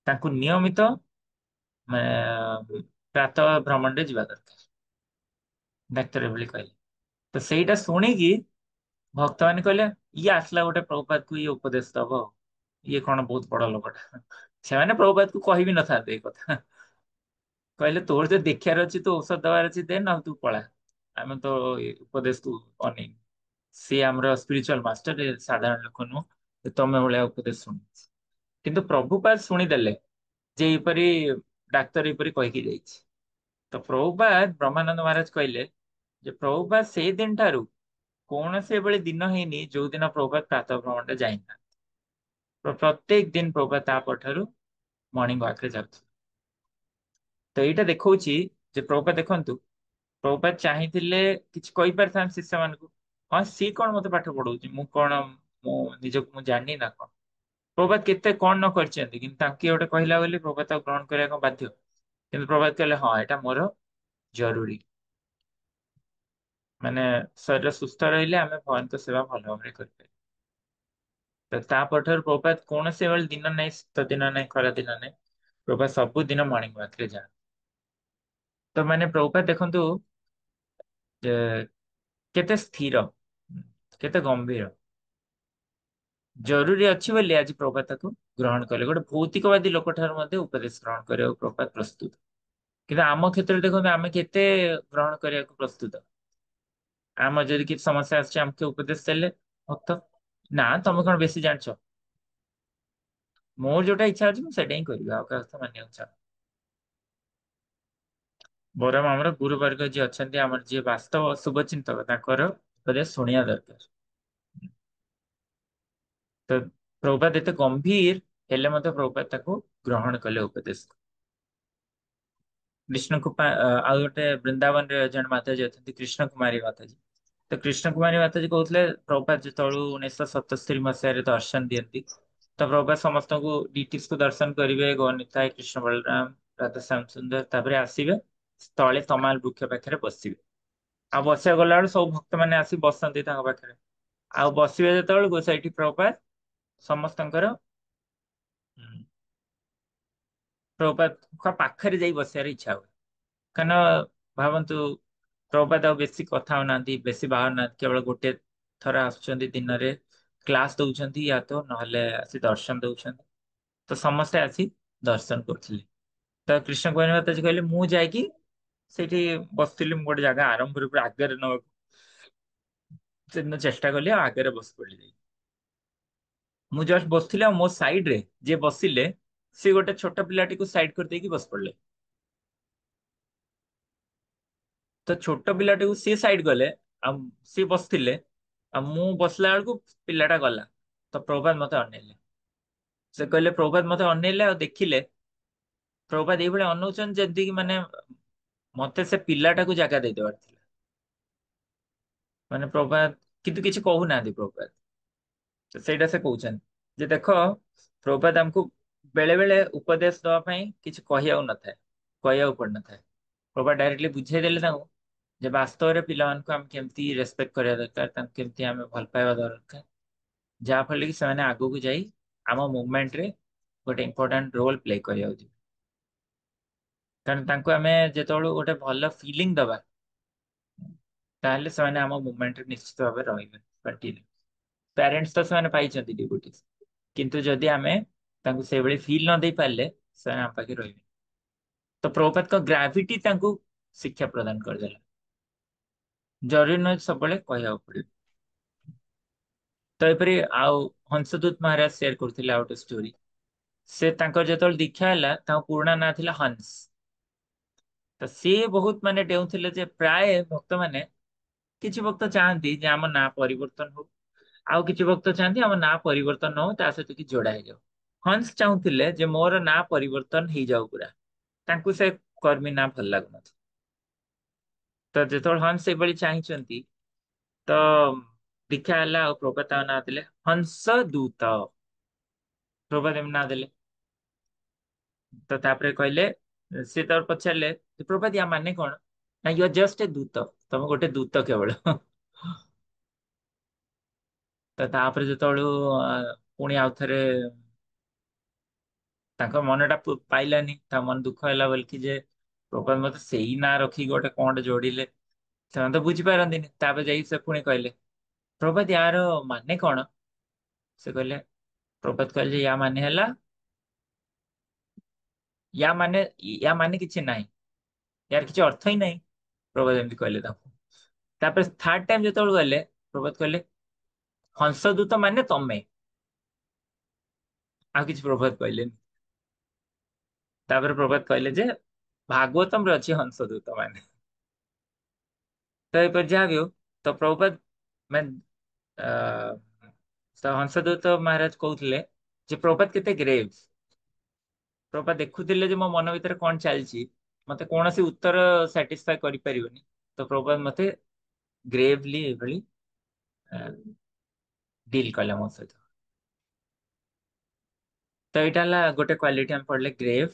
ତାଙ୍କୁ ନିୟମିତ ପ୍ରାତଃ ଭ୍ରମଣରେ ଯିବା ଦରକାର, ଡାକ୍ତର ଏଭଳି କହିଲେ। ତ ସେଇଟା ଶୁଣିକି ଭକ୍ତମାନେ କହିଲେ, ଇଏ ଆସିଲା ଗୋଟେ ପ୍ରଭୁପାଦକୁ ଇଏ ଉପଦେଶ ଦବ, ଇଏ କଣ ବହୁତ ବଡ ଲୋକଟା। ସେମାନେ ପ୍ରଭୁପାଦକୁ କହିବି ନଥାନ୍ତେ ଏ କଥା। କହିଲେ ତୋର ଯଦି ଦେଖିବାର ଅଛି, ତୁ ଔଷଧ ଦେବାର ଅଛି ଦେ, ନହେଲେ ତୁ ପଳା। ଆମେ ତ ଏ ଉପଦେଶକୁ ଅନେଇନୁ। ସିଏ ଆମର ସ୍ପିରିଚୁଆଲ ମାଷ୍ଟର, ସାଧାରଣ ଲୋକ ନୁହଁ ଯେ ତମେ ଭଳିଆ ଉପଦେଶ ଶୁଣିଛି। କିନ୍ତୁ ପ୍ରଭୁପାଦ ଶୁଣିଦେଲେ ଯେ ଏପରି ଡାକ୍ତର ଏପରି କହିକି ଯାଇଛି। ତ ପ୍ରଭୁପାଦ ବ୍ରହ୍ମାନନ୍ଦ ମହାରାଜ କହିଲେ ଯେ ପ୍ରଭୁପାଦ ସେଇ ଦିନ ଠାରୁ କୌଣସି ଏଭଳି ଦିନ ହେଇନି ଯୋଉ ଦିନ ପ୍ରଭୁପାଦ ପ୍ରାତଃ ଭ୍ରମଣରେ ଯାଇନା। ପ୍ରତ୍ୟେକ ଦିନ ପ୍ରଭୁପାଦ ତା ପରଠାରୁ ମର୍ଣ୍ଣିଂ ୱାକ ରେ ଯାଉଥିଲେ। ତ ଏଇଟା ଦେଖଉଛି ଯେ ପ୍ରଭୁପାଦ ଦେଖନ୍ତୁ, ପ୍ରଭୁପାଦ ଚାହିଁଥିଲେ କିଛି କହିପାରିଥାନ୍ତି ଶିଷ୍ୟମାନଙ୍କୁ, ହଁ ସିଏ କଣ ମତେ ପାଠ ପଢଉଛି, ମୁଁ କଣ, ମୁଁ ନିଜକୁ ମୁଁ ଜାଣିନି ନା କଣ। ପ୍ରଭୁପାଦ କେତେ କଣ ନ କରିଛନ୍ତି, କିନ୍ତୁ ତାଙ୍କୁ କିଏ ଗୋଟେ କହିଲା ବୋଲି ପ୍ରଭୁପାଦ ତାକୁ ଗ୍ରହଣ କରିବାକୁ ବାଧ୍ୟ। କିନ୍ତୁ ପ୍ରଭୁପାଦ କହିଲେ ହଁ ଏଇଟା ମୋର ଜରୁରୀ। ମାନେ ଶରୀର ସୁସ୍ଥ ରହିଲେ ଆମେ ଭଗବାନଙ୍କ ସେବା ଭଲ ଭାବରେ କରିପାରିବା। ତ ତାପରଠାରୁ ପ୍ରଭୁପାଦ କୌଣସି ଏଭଳି ଦିନ ନାହିଁ, ଶୀତ ଦିନ ନାହିଁ, ଖରା ଦିନ ନାହିଁ, ପ୍ରଭୁପାଦ ସବୁଦିନ ମର୍ଣ୍ଣିଂ ୱାକ ରେ ଯାଆନ୍ତି। ତ ମାନେ ପ୍ରଭୁପାଦ ଦେଖନ୍ତୁ ଯେ କେତେ ସ୍ଥିର, କେତେ ଗମ୍ଭୀର। ଜରୁରୀ ଅଛି ବୋଲି ଆଜି ପ୍ରଭୁପାଦ ତାକୁ ଗ୍ରହଣ କଲେ। ଗୋଟେ ଭୌତିକବାଦୀ ଲୋକଠାରୁ ମଧ୍ୟ ଉପଦେଶ ଗ୍ରହଣ କରିବାକୁ ପ୍ରଭୁପାଦ ପ୍ରସ୍ତୁତ। କିନ୍ତୁ ଆମ କ୍ଷେତ୍ରରେ ଦେଖନ୍ତୁ ଆମେ କେତେ ଗ୍ରହଣ କରିବାକୁ ପ୍ରସ୍ତୁତ। ଆମର ଯଦି କିଛି ସମସ୍ୟା ଆସିଛି ଆମକୁ ଉପଦେଶ ଦେଲେ ଭକ୍ତ, ନା ତମେ କଣ ବେଶୀ ଜାଣିଛ, ମୋର ଯୋଉଟା ଇଚ୍ଛା ଅଛି ମୁଁ ସେଇଟା ହିଁ କରିବି, ଆଉ କାହା କଥା ମାନିବାକୁ ଚାହୁଁ। ବରଂ ଆମର ଗୁରୁବର୍ଗ ଯିଏ ଅଛନ୍ତି, ଆମର ଯିଏ ବାସ୍ତବ ଶୁଭଚିନ୍ତକ, ତାଙ୍କର ଉପଦେଶ ଶୁଣିବା ଦରକାର। ତ ପ୍ରଭୁପାଦ ଏତେ ଗମ୍ଭୀର ହେଲେ ମଧ୍ୟ ପ୍ରଭୁପାଦ ତାକୁ ଗ୍ରହଣ କଲେ ଉପଦେଶ। କୃଷ୍ଣଙ୍କୁ ଆଉ ଗୋଟେ ବୃନ୍ଦାବନରେ ଜଣେ ମାତାଜୀ ଅଛନ୍ତି, କୃଷ୍ଣ କୁମାରୀ ମାତାଜୀ। ତ କୃଷ୍ଣ କୁମାରୀ ମାତାଜୀ କହୁଥିଲେ ପ୍ରଭୁପାଦ ଯେତେବେଳୁ 1977 ଦର୍ଶନ ଦିଅନ୍ତି, ତ ପ୍ରଭୁପାଦ ସମସ୍ତଙ୍କୁ ଡିଟିସ୍ କୁ ଦର୍ଶନ କରିବେ, ଗୌରନିତାଇ, କୃଷ୍ଣ ବଳରାମ, ରାଧାଶ୍ୟାମ ସୁନ୍ଦର, ତାପରେ ଆସିବେ ତଳେ ତମାଲ ବୃକ୍ଷ ପାଖରେ ବସିବେ। ଆଉ ବସିବାକୁ ଗଲା ବେଳୁ ସବୁ ଭକ୍ତ ମାନେ ଆସି ବସନ୍ତି ତାଙ୍କ ପାଖରେ। ଆଉ ବସିବେ ଯେତେବେଳକୁ ସେଇଠି ପ୍ରଭୁପାଦ ସମସ୍ତଙ୍କର ପ୍ରଭୁପାଦଙ୍କ ପାଖରେ ଯାଇ ବସିବାର ଇଚ୍ଛା ହୁଏ। କାରଣ ଭାବନ୍ତୁ ପ୍ରଭୁପାଦ ଆଉ ବେଶୀ କଥା ହଉନାହାନ୍ତି, ବେଶୀ ବାହାରୁ ନାହାନ୍ତି, କେବଳ ଗୋଟେ ଥର ଆସୁଛନ୍ତି ଦିନରେ, କ୍ଲାସ ଦଉଛନ୍ତି, ୟା ତ ନହେଲେ ଆସି ଦର୍ଶନ ଦଉଛନ୍ତି। ତ ସମସ୍ତେ ଆସି ଦର୍ଶନ କରୁଥିଲେ। ତ କୃଷ୍ଣ କୁମାରୀ ମାତାଜୀ କହିଲେ ମୁଁ ଯାଇକି ସେଇଠି ବସିଥିଲି, ମୁଁ ଗୋଟେ ଜାଗା ଆରମ୍ଭରୁ ପୁରା ଆଗରେ ନବାକୁ ସେଦିନ ଚେଷ୍ଟା କଲି, ଆଉ ଆଗରେ ବସି ପଡିଲି। ମୁଁ ଜଷ୍ଟ ବସିଥିଲି ଆଉ ମୋ ସାଇଡ ରେ ଯିଏ ବସିଲେ ସେ ଗୋଟେ ଛୋଟ ପିଲାଟିକୁ ସାଇଡ କରିଦେଇକି ବସି ପଡିଲେ। ତ ଛୋଟ ପିଲାଟିକୁ ସିଏ ସାଇଡ କଲେ, ଆଉ ସିଏ ବସିଥିଲେ, ଆଉ ମୁଁ ବସିଲା ବେଳକୁ ପିଲାଟା ଗଲା। ତ ପ୍ରଭୁପାଦ ମତେ ଅନେଇଲେ, ସେ କହିଲେ ପ୍ରଭୁପାଦ ମତେ ଅନେଇଲେ ଆଉ ଦେଖିଲେ, ପ୍ରଭୁପାଦ ଏଇଭଳିଆ ଅନଉଛନ୍ତି ଯେମିତିକି ମାନେ ମତେ ସେ ପିଲାଟାକୁ ଜାଗା ଦେଇଦେବାର ଥିଲା। ମାନେ ପ୍ରଭୁପାଦ କିନ୍ତୁ କିଛି କହୁନାହାନ୍ତି ପ୍ରଭୁପାଦ। ସେଇଟା ସେ କହୁଛନ୍ତି ଯେ ଦେଖ, ପ୍ରଭୁପାଦ ଆମକୁ ବେଳେ ବେଳେ ଉପଦେଶ ଦବା ପାଇଁ କିଛି କହିବାକୁ ନଥାଏ, କହିବାକୁ ପଡିନଥାଏ। ପ୍ରଭୁପାଦ ଡାଇରେକ୍ଟଲି ବୁଝେଇ ଦେଲେ ତାଙ୍କୁ ଯେ ବାସ୍ତବରେ ପିଲାମାନଙ୍କୁ ଆମେ କେମିତି ରେସପେକ୍ଟ କରିବା ଦରକାର, ତାଙ୍କୁ କେମିତି ଆମେ ଭଲ ପାଇବା ଦରକାର, ଯାହା ଫଳରେ କି ସେମାନେ ଆଗକୁ ଯାଇ ଆମ ମୁଭମେଣ୍ଟରେ ଗୋଟେ ଇମ୍ପୋର୍ଟାଣ୍ଟ ରୋଲ ପ୍ଲେ କରିବାକୁ ଯିବେ। କାରଣ ତାଙ୍କୁ ଆମେ ଯେତେବେଳୁ ଗୋଟେ ଭଲ ଫିଲିଙ୍ଗ ଦବା, ତାହେଲେ ସେମାନେ ଆମ ମୁଭମେଣ୍ଟରେ ନିଶ୍ଚିତ ଭାବେ ରହିବେ କଣ୍ଟିନ୍ୟୁ। ପ୍ୟାରେଣ୍ଟସ ତ ସେମାନେ ପାଇଛନ୍ତି ଡିଭୋଟିସ୍, କିନ୍ତୁ ଯଦି ଆମେ ତାଙ୍କୁ ସେଇଭଳି ଫିଲ୍ ନ ଦେଇ ପାରିଲେ ସେମାନେ ଆମ ପାଖରେ ରହିବେ। ତ ପ୍ରଭୁପାଦଙ୍କ ଗ୍ରାଭିଟି ତାଙ୍କୁ ଶିକ୍ଷା ପ୍ରଦାନ କରିଦେଲା। ଜରୁରୀ ନୁହେଁ ସବୁବେଳେ କହିବାକୁ ପଡିବ। ତ ଏପରି ଆଉ ହଂସଦୂତ ମହାରାଜ ସେୟାର କରୁଥିଲେ ଆଉ ଗୋଟେ ଷ୍ଟୋରି। ସେ ତାଙ୍କର ଯେତେବେଳେ ଦୀକ୍ଷା ହେଲା, ତାଙ୍କ ପୁରୁଣା ନାଁ ଥିଲା ହଂସ। ତ ସିଏ ବହୁତ ମାନେ ଡେଉଁଥିଲେ ଯେ ପ୍ରାୟ ଭକ୍ତ ମାନେ, କିଛି ଭକ୍ତ ଚାହାନ୍ତି ଯେ ଆମ ନାଁ ପରିବର୍ତ୍ତନ ହଉ, ଆଉ କିଛି ଭକ୍ତ ଚାହାନ୍ତି ଆମ ନାଁ ପରିବର୍ତ୍ତନ ନ ହଉ, ତା ସହିତ କିଛି ଯୋଡା ହେଇଯାଉ। ହଂସ ଚାହୁଁଥିଲେ ଯେ ମୋର ନାଁ ପରିବର୍ତ୍ତନ ହେଇଯାଉ ପୁରା, ତାଙ୍କୁ ସେ କର୍ମୀ ନାଁ ଭଲ ଲାଗୁନଥିଲା। ତ ଯେତେବେଳେ ହଂସ ସେଇଭଳି ଚାହିଁଛନ୍ତି, ତ ଦୀକ୍ଷା ହେଲା ଆଉ ପ୍ରଭୁପାଦ ତାଙ୍କ ନାଁ ଦେଲେ ହଂସ ଦୂତ। ପ୍ରଭୁପାଦ ଏମିତି ନାଁ ଦେଲେ। ତ ତାପରେ କହିଲେ, ସେ ତାପରେ ପଚାରିଲେ ପ୍ରଭୁପାଦ ୟା ମାନେ କଣ, ନା ୟୁ ଆର୍ ଜଷ୍ଟ ଏ ଦୂତ, ତମେ ଗୋଟେ ଦୂତ କେବଳ। ତ ତାପରେ ଯେତେବେଳୁ ପୁଣି ଆଉଥରେ ତାଙ୍କ ମନଟା ପାଇଲାନି, ତା ମନ ଦୁଃଖ ହେଲା ବୋଲିକି ଯେ ପ୍ରଭୁପାଦ ମତେ ସେଇ ନାଁ ରଖିକି ଗୋଟେ କଣଟେ ଯୋଡିଲେ, ସେମାନେ ତ ବୁଝିପାରନ୍ତିନି। ତାପରେ ଯାଇକି ସେ ପୁଣି କହିଲେ ପ୍ରଭୁପାଦ ୟାର ମାନେ କଣ। ସେ କହିଲେ, ପ୍ରଭୁପାଦ କହିଲେ ଯେ ୟା ମାନେ କିଛି ନାହିଁ, ୟାର କିଛି ଅର୍ଥ ହିଁ ନାହିଁ। ପ୍ରଭୁପାଦ ଏମିତି କହିଲେ ତାଙ୍କୁ। ତାପରେ ଥାର୍ଡ ଟାଇମ ଯେତେବେଳେ ଗଲେ, ପ୍ରଭୁପାଦ କହିଲେ ହଂସଦୂତ ମାନେ ତମେ, ଆଉ କିଛି ପ୍ରଭୁପାଦ କହିଲେନି। ତାପରେ ପ୍ରଭୁପାଦ କହିଲେ ଯେ ଭାଗବତମ ରେ ଅଛି ହଂସଦୂତ ମାନେ। ତ ଏପରି ଯାହା ବି ହଉ, ତ ପ୍ରଭୁପାଦ ମାନେ ତ ହଂସଦୂତ ମହାରାଜ କହୁଥିଲେ ଯେ ପ୍ରଭୁପାଦ କେତେ ଗ୍ରେଭ୍। ପ୍ରଭୁପାଦ ଦେଖୁଥିଲେ ଯେ ମୋ ମନ ଭିତରେ କଣ ଚାଲିଛି, ମତେ କୌଣସି ଉତ୍ତର ସାଟିସ୍ଫାଏ କରିପାରିବନି। ତ ପ୍ରଭୁପାଦ ମତେ ଗ୍ରେଭଲି ଏଭଳି ଡିଲ୍ କଲେ ମୋ ସହିତ। ତ ଏଇଟା ହେଲା ଗୋଟେ କ୍ୱାଲିଟି ଆମେ ପଢିଲେ ଗ୍ରେଭ୍।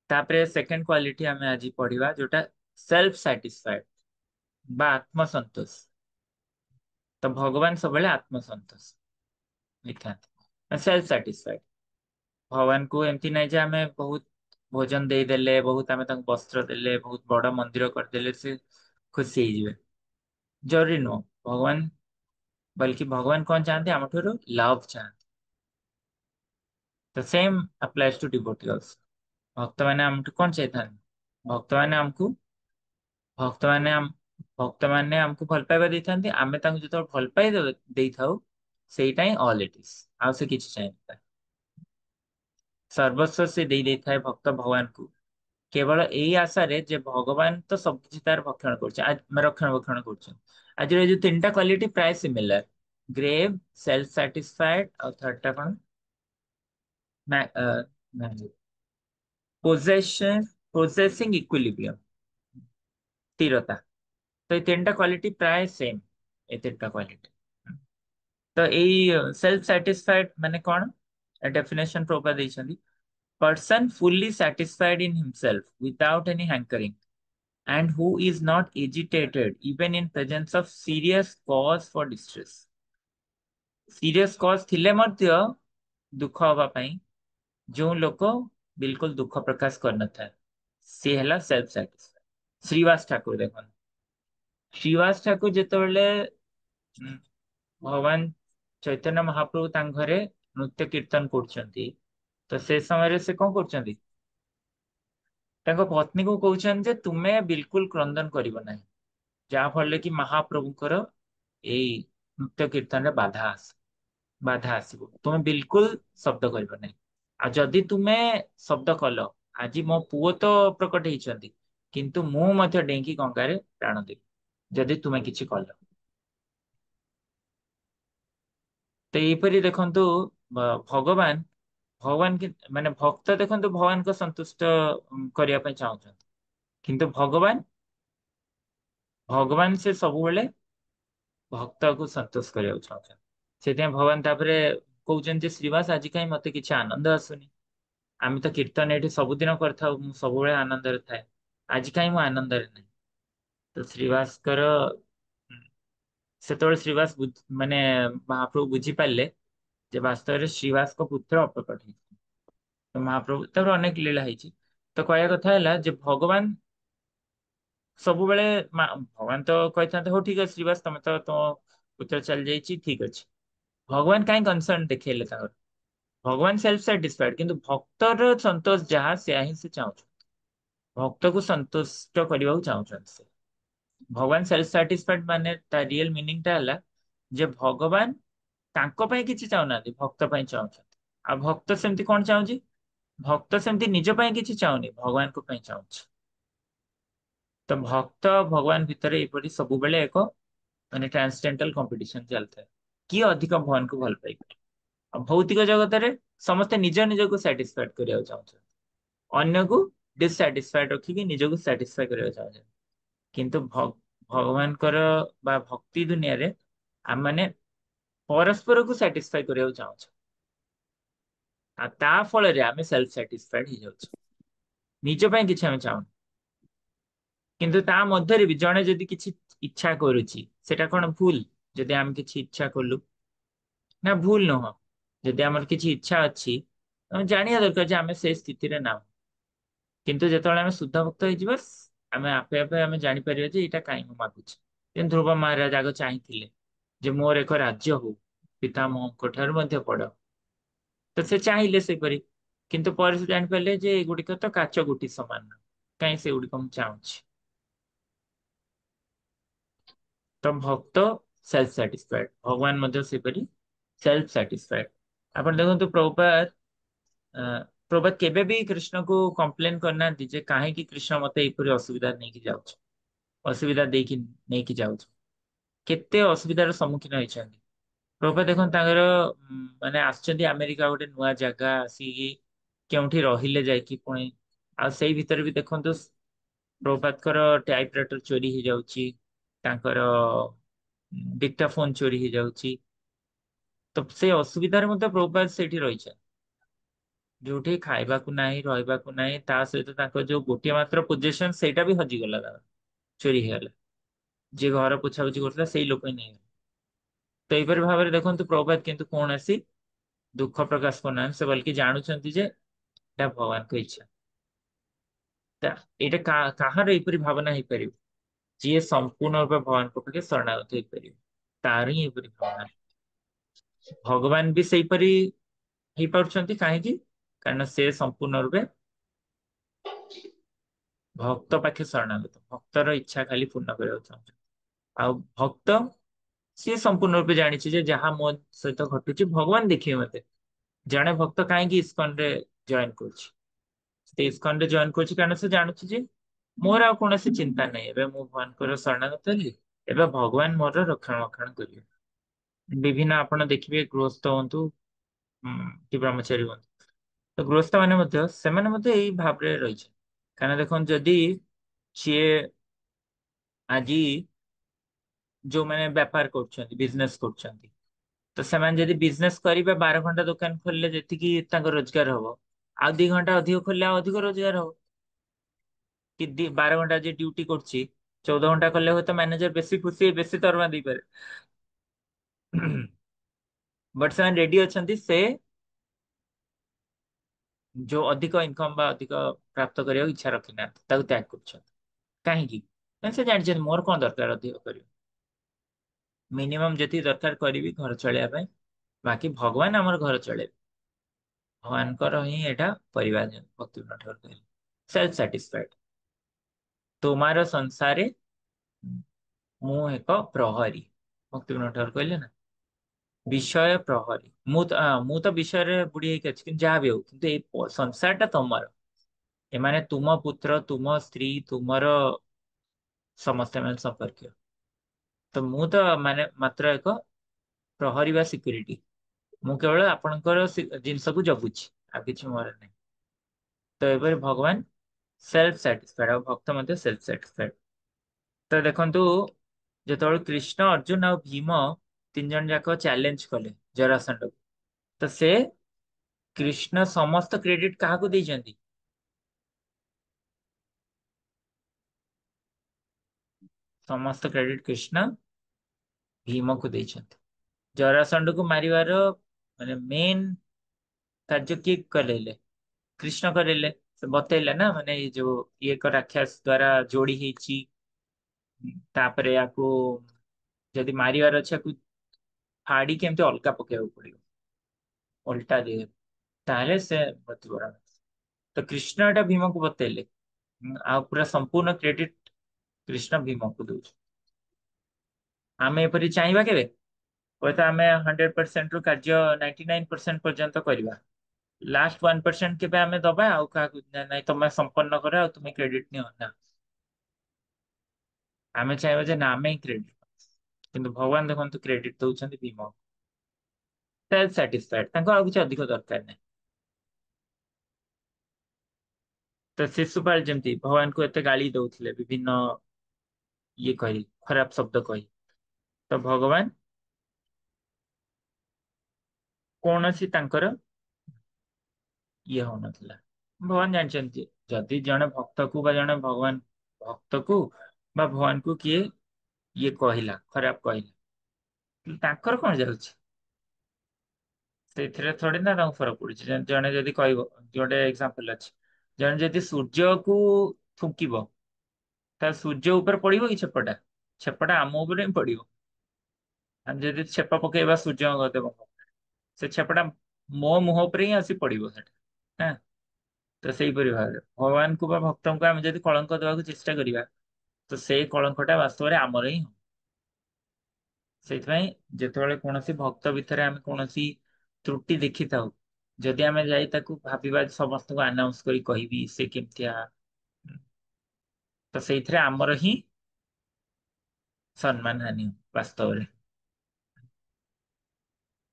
ତାପରେ ସେକେଣ୍ଡ କ୍ୱାଲିଟି ଆମେ ଆଜି ପଢିବା ଯୋଉଟା ସେଲ୍ଫ ସାଟିସ୍ଫାଏଡ ବା ଆତ୍ମସନ୍ତୋଷ। ତ ଭଗବାନ ସବୁବେଳେ ଆତ୍ମସନ୍ତୋଷ ହେଇଥାନ୍ତି, ସେଲ୍ଫ ସାଟିସ୍ଫାଏଡ। ଭଗବାନଙ୍କୁ ଏମିତି ନାହିଁ ଯେ ଆମେ ବହୁତ ଭୋଜନ ଦେଇଦେଲେ, ବହୁତ ଆମେ ତାଙ୍କୁ ବସ୍ତ୍ର ଦେଲେ, ବହୁତ ବଡ ମନ୍ଦିର କରିଦେଲେ ସେ ଖୁସି ହେଇଯିବେ, ଜରୁରୀ ନୁହଁ। ଭଗବାନ ବଲ୍कि ଭଗବାନ କଣ ଚାହାନ୍ତି ଆମଠାରୁ? ଲଭ୍ ଚାହାନ୍ତି। ତ ସେମ୍ ଆପ୍ଲାଏସ୍ ଟୁ ଡିଭୋଟିଅର୍ସ। ଭକ୍ତମାନେ ଆମଠୁ କଣ ଚାହିଥାନ୍ତି? ଭକ୍ତମାନେ ଆମକୁ ଭକ୍ତମାନେ ଆମ ଭକ୍ତମାନେ ଆମକୁ ଭଲ ପାଇବା ଦେଇଥାନ୍ତି। ଆମେ ତାଙ୍କୁ ଯେତେବେଳେ ଭଲ ପାଇବା ଦେଇଥାଉ, ସେଇଟା ହିଁ ଅଲ୍ ଇଟ୍ ଇଜ। ଆଉ ସେ କିଛି ଚାହିଁନଥାଏ। ସର୍ବସ୍ୱ ସେ ଦେଇ ଦେଇଥାଏ ଭକ୍ତ ଭଗବାନଙ୍କୁ, କେବଳ ଏଇ ଆଶାରେ ଯେ ଭଗବାନ ତ ସବୁ କିଛି ତାର ଭକ୍ଷଣ କରୁছে, ରକ୍ଷଣ ବକ୍ଷଣ କରୁଛନ୍ତି। ଆଜିର ଏ ଯୋଉ ତିନିଟା କ୍ୱାଲିଟି ପ୍ରାୟ ସିମିଲାର, ଗ୍ରେଭ୍, ସେଲ୍ଫ ସାଟିସ୍ଫାଏଡ, ଆଉ ଥର୍ଡ ଟା କଣ? ପୋଜେସନ ପୋଜେସିଂ ଇକ୍ୱିଲିବ୍ରିୟମ, ସ୍ଥିରତା। ତ ଏଇ ତିନିଟା କ୍ୱାଲିଟି ପ୍ରାୟ ସେମ୍, ଏ ତିନିଟା କ୍ୱାଲିଟି। ତ ଏଇ ସେଲ୍ଫ ସାଟିସ୍ଫାଏଡ ମାନେ କଣ? ଡେଫିନେସନ ପ୍ରଭୁପାଦ ଦେଇଛନ୍ତି, person fully satisfied in himself without any hankering and who is not agitated even in presence of serious cause for distress। serious cause ଥିଲେ ମଧ୍ୟ ଦୁଃଖ ହବା ପାଇଁ ଯୋଉ ଲୋକ ବିଲକୁଲ ଦୁଃଖ ପ୍ରକାଶ କରିନଥାଏ, ସେ ହେଲା ସେଲ୍ଫ ସାଟିସ୍ଫାଇଡ। ଶ୍ରୀବାସ ଠାକୁର ଦେଖନ୍ତୁ, ଶ୍ରୀବାସ ଠାକୁର ଯେତେବେଳେ ଭଗବାନ ଚୈତନ୍ୟ ମହାପ୍ରଭୁ ତାଙ୍କ ଘରେ ନୃତ୍ୟ କୀର୍ତ୍ତନ କରୁଛନ୍ତି, ତ ସେ ସମୟରେ ସେ କଣ କରୁଛନ୍ତି? ତାଙ୍କ ପତ୍ନୀକୁ କହୁଛନ୍ତି ଯେ ତୁମେ ବିଲକୁଲ କ୍ରନ୍ଦନ କରିବ ନାହିଁ, ଯାହା ଫଳରେ କି ମହାପ୍ରଭୁଙ୍କର ଏଇ ନୃତ୍ୟ କୀର୍ତ୍ତନରେ ବାଧା ଆସିବ। ତୁମେ ବିଲକୁଲ ଶବ୍ଦ କରିବ ନାହିଁ। ଆଉ ଯଦି ତୁମେ ଶବ୍ଦ କଲ, ଆଜି ମୋ ପୁଅ ତ ପ୍ରକଟ ହେଇଛନ୍ତି, କିନ୍ତୁ ମୁଁ ମଧ୍ୟ ଡେଇଁକି ଗଙ୍ଗାରେ ପ୍ରାଣ ଦେବି ଯଦି ତୁମେ କିଛି କଲ। ତ ଏଇପରି ଦେଖନ୍ତୁ, ଭଗବାନ ଭଗବାନ ମାନେ ଭକ୍ତ ଦେଖନ୍ତୁ ଭଗବାନଙ୍କ ସନ୍ତୁଷ୍ଟ କରିବା ପାଇଁ ଚାହୁଁଛନ୍ତି, କିନ୍ତୁ ଭଗବାନ ସେ ସବୁବେଳେ ଭକ୍ତକୁ ସନ୍ତୋଷ କରିବାକୁ ଚାହୁଁଛନ୍ତି। ସେଥିପାଇଁ ଭଗବାନ ତାପରେ କହୁଛନ୍ତି ଯେ ଶ୍ରୀବାସ ଆଜି କାହିଁ ମତେ କିଛି ଆନନ୍ଦ ଆସୁନି। ଆମେ ତ କୀର୍ତ୍ତନ ଏଠି ସବୁଦିନ କରିଥାଉ, ମୁଁ ସବୁବେଳେ ଆନନ୍ଦରେ ଥାଏ, ଆଜି କାହିଁ ମୁଁ ଆନନ୍ଦରେ ନାହିଁ। ତ ଶ୍ରୀବାସଙ୍କର ସେତେବେଳେ ଶ୍ରୀବାସ ମାନେ ମହାପ୍ରଭୁ ବୁଝିପାରିଲେ ଯେ ବାସ୍ତବରେ ଶ୍ରୀବାସଙ୍କ ପୁତ୍ର ଅପ୍ରକଟ ହେଇଛି। ତ ମହାପ୍ରଭୁ ତାପରେ ଅନେକ ଲୀଳା ହେଇଛି। ତ କହିବା କଥା ହେଲା ଯେ ଭଗବାନ ସବୁବେଳେ ଭଗବାନ ତ କହିଥାନ୍ତେ ହଉ ଠିକ ଅଛି ଶ୍ରୀବାସ ତମେ ତ ତମ ପୁତ୍ର ଚାଲି ଯାଇଛି, ଠିକ ଅଛି। ଭଗବାନ କାହିଁ କନସର୍ନ ଦେଖେଇଲେ ତାଙ୍କର? ଭଗବାନ ସେଲ୍ଫ ସାଟିସ୍ଫାଇଡ, କିନ୍ତୁ ଭକ୍ତର ସନ୍ତୋଷ ଯାହା ସେୟା ହିଁ ସେ ଚାହୁଁଛନ୍ତି। ଭକ୍ତକୁ ସନ୍ତୁଷ୍ଟ କରିବାକୁ ଚାହୁଁଛନ୍ତି ସେ। ଭଗବାନ ସେଲ୍ଫ ସାଟିସ୍ଫାଇଡ ମାନେ ତା ରିଏଲ ମିନିଂ ଟା ହେଲା ଯେ ଭଗବାନ ତାଙ୍କ ପାଇଁ କିଛି ଚାହୁଁନାହାନ୍ତି, ଭକ୍ତ ପାଇଁ ଚାହୁଁଛନ୍ତି। ଆଉ ଭକ୍ତ ସେମିତି କଣ ଚାହୁଁଛି? ଭକ୍ତ ସେମିତି ନିଜ ପାଇଁ କିଛି ଚାହୁଁନି, ଭଗବାନଙ୍କ ପାଇଁ ଚାହୁଁଛି। ତ ଭକ୍ତ ଭଗବାନ ଭିତରେ ଏପରି ସବୁବେଳେ ଏକ ମାନେ ଟ୍ରାନ୍ସଡେଣ୍ଟାଲ କମ୍ପିଟିସନ ଚାଲିଥାଏ, କିଏ ଅଧିକ ଭଗବାନଙ୍କୁ ଭଲ ପାଇପାରେ। ଆଉ ଭୌତିକ ଜଗତରେ ସମସ୍ତେ ନିଜ ନିଜକୁ ସାଟିସ୍ଫାଇଡ କରିବାକୁ ଚାହୁଁଛନ୍ତି, ଅନ୍ୟକୁ ଡିସାଟିସ୍ଫାଇଡ ରଖିକି ନିଜକୁ ସାଟିସ୍ଫାଇ କରିବାକୁ ଚାହୁଁଛନ୍ତି। କିନ୍ତୁ ଭଗବାନଙ୍କର ବା ଭକ୍ତି ଦୁନିଆରେ ଆମମାନେ ପରସ୍ପରକୁ ସାଟିସ୍ଫାଇ କରିବାକୁ ଚାହୁଁଛୁ, ଆଉ ତା ଫଳରେ ଆମେ ସେଲ୍ଫ ସାଟିସ୍ଫାଇଡ ହେଇଯାଉଛୁ, ନିଜ ପାଇଁ କିଛି ଆମେ ଚାହୁଁନୁ। କିନ୍ତୁ ତା ମଧ୍ୟରେ ବି ଜଣେ ଯଦି କିଛି ଇଚ୍ଛା କରୁଛି, ସେଟା କଣ ଭୁଲ? ଯଦି ଆମେ କିଛି ଇଚ୍ଛା କଲୁ, ନା ଭୁଲ ନୁହଁ। ଯଦି ଆମର କିଛି ଇଚ୍ଛା ଅଛି, ଆମେ ଜାଣିବା ଦରକାର ଯେ ଆମେ ସେ ସ୍ଥିତିରେ ନାହୁଁ। କିନ୍ତୁ ଯେତେବେଳେ ଆମେ ଶୁଦ୍ଧ ଭକ୍ତ ହେଇଯିବା, ଆମେ ଆପେ ଆପେ ଆମେ ଜାଣିପାରିବା ଯେ ଏଇଟା କାହିଁ ମୁଁ ମାଗୁଛି। ଯେମିତି ଧ୍ରୁବ ମହାରାଜ ଆଗ ଚାହିଁଥିଲେ ଯେ ମୋର ଏକ ରାଜ୍ୟ ହଉ ପିତାମହଙ୍କ ଠାରୁ ମଧ୍ୟ ବଡ। ତ ସେ ଚାହିଁଲେ ସେପରି, କିନ୍ତୁ ପରେ ସେ ଜାଣିପାରିଲେ ଯେ ଏଗୁଡିକ ତ କାଚ ଗୁଟି ସମାନ, କାହିଁ ସେଗୁଡିକ ମୁଁ ଚାହୁଁଛି। ତ ଭକ୍ତ ସେଲ୍ଫ ସାଟିସ୍ଫାଏଡ, ଭଗବାନ ମଧ୍ୟ ସେପରି ସେଲ୍ଫ ସାଟିସ୍ଫାଏଡ। ଆପଣ ଦେଖନ୍ତୁ ପ୍ରଭୁପାଦ प्रभुपाद केबे भी कृष्ण को कंप्लेन करना जे काहे कृष्ण मते एपरी असुविधा नहीं की जाउछ, असुविधा देकी नहीं की जाउछ, केते असुविधार सम्मुखीन होइछन्ति। प्रभुपाद देखो तांगर माने आछन्ति अमेरिका गोटे नुआ जगह आसी केउठी रहिले जायकी पुणी आ सेई भीतर भी देखंतु प्रभुपादकर टाइपराइटर चोरी हो जाउची, तांकर डिक्टा फोन चोरी हो जाउची। तो से असुविधार मते प्रभुपाद सेठी रहिछन, जोठी खाइबाकू नाही रहइबाकू नाही, ता सहित तांकर जो गोटिए मात्र पोजीशन सेटा भी हजी गला, चोरी हो गला। जे घर पोछापोछि करथला सेई लोक ही नहीं। तो एपरि भाव देखो प्रभुपाद किंतु कौन आसी दुख प्रकाश करना से बल्कि जानुचंती जे एटा भगवान को इच्छा। एटा काହାର एपरि भावना ही परिबो जे संपूर्ण रूपे भगवान को पाखे शरणागत हो परिबो, तार ही एपरि भावना। भगवान भी सेई परि ही पारुचंती काहे कारण से संपूर्ण रूपे भक्त पाखे शरणागत, भक्तर इच्छा खाली पूर्ण करबा चाहन्छ। आ भक्त सी संपूर्ण रूपे जानी जे जहाँ मो सहित घटुची भगवान देखिए मते। जड़े भक्त कहीं इस्कन रे जॉइन कर इस्कन रे जॉइन कर कारण से जानुची जे मोर आ कौन चिंता नहीं, एबे मु भगवान को शरणागत हेली, एबे भगवान मोर रक्षणाबक्षण करिवे। विभिन्न आपण देखिबे गृहस्थ हंतु कि ब्रह्मचारी हंतु, तो गृहस्थ माने मध्य सेमाने मध्य एई भावरे रहिছে। कारण देखो जदि सीए आज जो मैंने व्यापार कर बिजनेस कर, तो ସେମାନେ ଯଦି बिजनेस करेंगे 12 घंटा दुकान खोलिले जेतिकी तांको रोजगार हबो, आ 2 घंटा अधिक खोलिले आ अधिक रोजगार हबो। कि 12 घंटा जे ड्यूटी करछि 14 घंटा कले हो तो मैनेजर बेसी खुशी बेसी दरमा दी पारे। बट ସେମାନେ रेडी अछंती से जो अधिक इनकम बा अधिक प्राप्त करिया इच्छा रखिना ताकू त्याग करछन। काहे की से जानि मोर कोन दरकार अधिक करियो, मिनिमम जति दरकार करिवि घर चलेया ପାଇଁ, बाकी भगवान हमर घर चले, भगवानकर ही एटा परिवार भक्ति ठाकुर कहले सेल्फ सैटिस्फाइड। तुम्हार संसारे मु एक प्रहरी, भक्ति ठाकुर कहले ना विषय प्रहरी। मु तो विषय रे बुढ़ी ହେଇକି ଅଛି କିନ୍ତୁ ଯାହା ବି ହଉ କିନ୍ତୁ ଏ ସଂସାରଟା ତମର, ଏମାନେ ତୁମ ପୁତ୍ର ତୁମ ସ୍ତ୍ରୀ ତୁମର ସମସ୍ତେ ମାନେ ସମ୍पर्कीय। ତ ମୁଁ ତ ମାନେ ମାତ୍ର ଏକ ପ୍ରହରୀ ବା ସିକ୍ୟୁରିଟି, ମୁଁ କେବଳ ଆପଣଙ୍କର ଜିନିଷକୁ ଜଗୁଛି ଆଉ କିଛି ମୋର ନାହିଁ। ତ ଏପରି ଭଗବାନ ସେଲ୍ଫ ସାଟିସ୍ଫାଇଡ ଆଉ ଭକ୍ତ ମଧ୍ୟ ସେଲ୍ଫ ସାଟିସ୍ଫାଇଡ। ତ ଦେଖନ୍ତୁ ଯେତେବେଳେ କୃଷ୍ଣ ଅର୍ଜୁନ ଆଉ ଭୀମ 3 ଜଣ ଯାକ ଚ୍ୟାଲେଞ୍ଜ କଲେ ଜରାସଣ୍ଡକୁ, ତ ସେ कृष्ण समस्त क्रेडिट काहाकू ଦେଇଛନ୍ତି? समस्त क्रेडिट कृष्ण भीम को ଦେଇଛନ୍ତି। जरासंध को मारिवार माने मेन कार्य किए करेले? कृष्ण करेले। से बतैले ना माने ये जो ये एक राक्षस द्वारा जोड़ी ହେଇଛି, तापरे याकू जदि मारिवार ଅଛି याकू फाड़ी केमती अलगा पकेବାକୁ पड़िବ उल्टा दे, ताहले से मृत्युवरण। तो कृष्ण एटा भीम को बतैले, आ पूरा संपूर्ण क्रेडिट कृष्ण भीम को दउछ। आमे एपरि चाहवा केबे तो आमे 100% रु कार्य 99% पर्यंत करवा, लास्ट 1% केबे आमे दबा आउ का नहीं तुम संपन्न कर आ तुम क्रेडिट नियो ना। आमे चाहवा जे ना आमे क्रेडिट, किंतु भगवान देखंतु क्रेडिट दउछन्ति भीम, सेल्फ सैटिस्फाइड, तांको आ किछ अधिक दरकार नहीं। तो शिशुपाल जमती भगवान को एते गाली दउथिले विभिन्न ये कही खराब शब्द कही, तो भगवान कौन सी तांकर ये हो नथिला। भगवान जानचंती जदि जने भक्त को बा जने भगवान भक्त को बा भगवान को किए ये कहला खराब कहला तांकर कौन जाଉଛି ସେଇଥିରେ थोड़े ना ତାଙ୍କୁ फरक पड़ुଛି। जने जदि कहबो जोटे एग्जांपल अछि, जने जदि सूर्य को फुंकिबो ता सूर्य ऊपर पड़िबो कि छेपटा? छेपटा आम ऊपर ही पड़िबो। हम जदि छेप पकेबा सूर्य देव से छेपटा मो मुह ଉପରେ ହିଁ आसी पड़िबो सेटा हां। तो ସେଇପରି ଭାବରେ ଭଗବାନଙ୍କୁ ବା ଭକ୍ତଙ୍କୁ ଆମେ ଯଦି କଳଙ୍କ ଦେବାକୁ ଚେଷ୍ଟା କରିବା ତ ସେଇ କଳଙ୍କଟା ବାସ୍ତବରେ ଆମର ହିଁ ହବ। ସେଇଥିପାଇଁ ଯେତେବେଳେ କୌଣସି ଭକ୍ତ ଭିତରେ ଆମେ କୌଣସି ତ୍ରୁଟି ଦେଖିଥାଉ ଯଦି ଆମେ ଯାଇ ତାକୁ ଭାବିବା ସମସ୍ତଙ୍କୁ ଆନାଉନ୍ସ କରି କହିବି ସେ କେମିତିଆ, ତ ସେଇଥିରେ ଆମର ହିଁ ସମ୍ମାନ ହାନି ବାସ୍ତବରେ।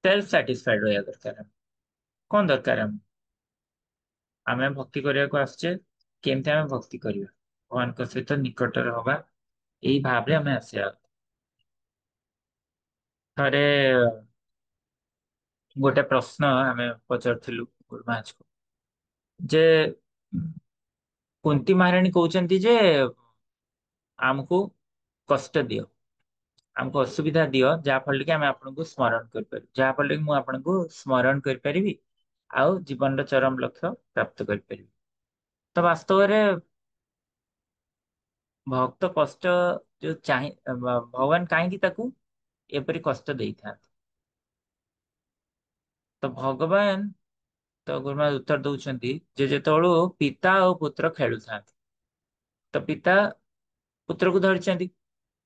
ସେଲ୍ଫ ସାଟିସ୍ଫାଇଡ ରହିବା ଦରକାର। କଣ ଦରକାର ଆମେ ଭକ୍ତି କରିବାକୁ ଆସୁଛେ, କେମିତି ଆମେ ଭକ୍ତି କରିବା, ଭଗବାନଙ୍କ ସହିତ ନିକଟରେ ହବା, ଏଇ ଭାବରେ ଆମେ ଆସିବା। ଥରେ ଗୋଟେ ପ୍ରଶ୍ନ ଆମେ ପଚାରୁଥିଲୁ ଗୁରୁମାଜକୁ ଯେ କୁନ୍ତୀ ମହାରାଣୀ କହୁଛନ୍ତି ଯେ ଆମକୁ କଷ୍ଟ ଦିଅ, ଆମକୁ ଅସୁବିଧା ଦିଅ, ଯାହା ଫଳରେ କି ଆମେ ଆପଣଙ୍କୁ ସ୍ମରଣ କରିପାରିବୁ, ଯାହା ଫଳରେ କି ମୁଁ ଆପଣଙ୍କୁ ସ୍ମରଣ କରିପାରିବି ଆଉ ଜୀବନର ଚରମ ଲକ୍ଷ୍ୟ ପ୍ରାପ୍ତ କରିପାରିବି। ତ ବାସ୍ତବରେ ଭକ୍ତ କଷ୍ଟ ଯୋଉ ଭଗବାନ କାହିଁକି ତାକୁ ଏପରି କଷ୍ଟ ଦେଇଥାନ୍ତି? ତ ଭଗବାନ, ତ ଗୁରୁମା ଉତ୍ତର ଦଉଛନ୍ତି ଯେ ଯେତେବେଳୁ ପିତା ଆଉ ପୁତ୍ର ଖେଳୁଥାନ୍ତି, ତ ପିତା ପୁତ୍ରକୁ ଧରିଛନ୍ତି,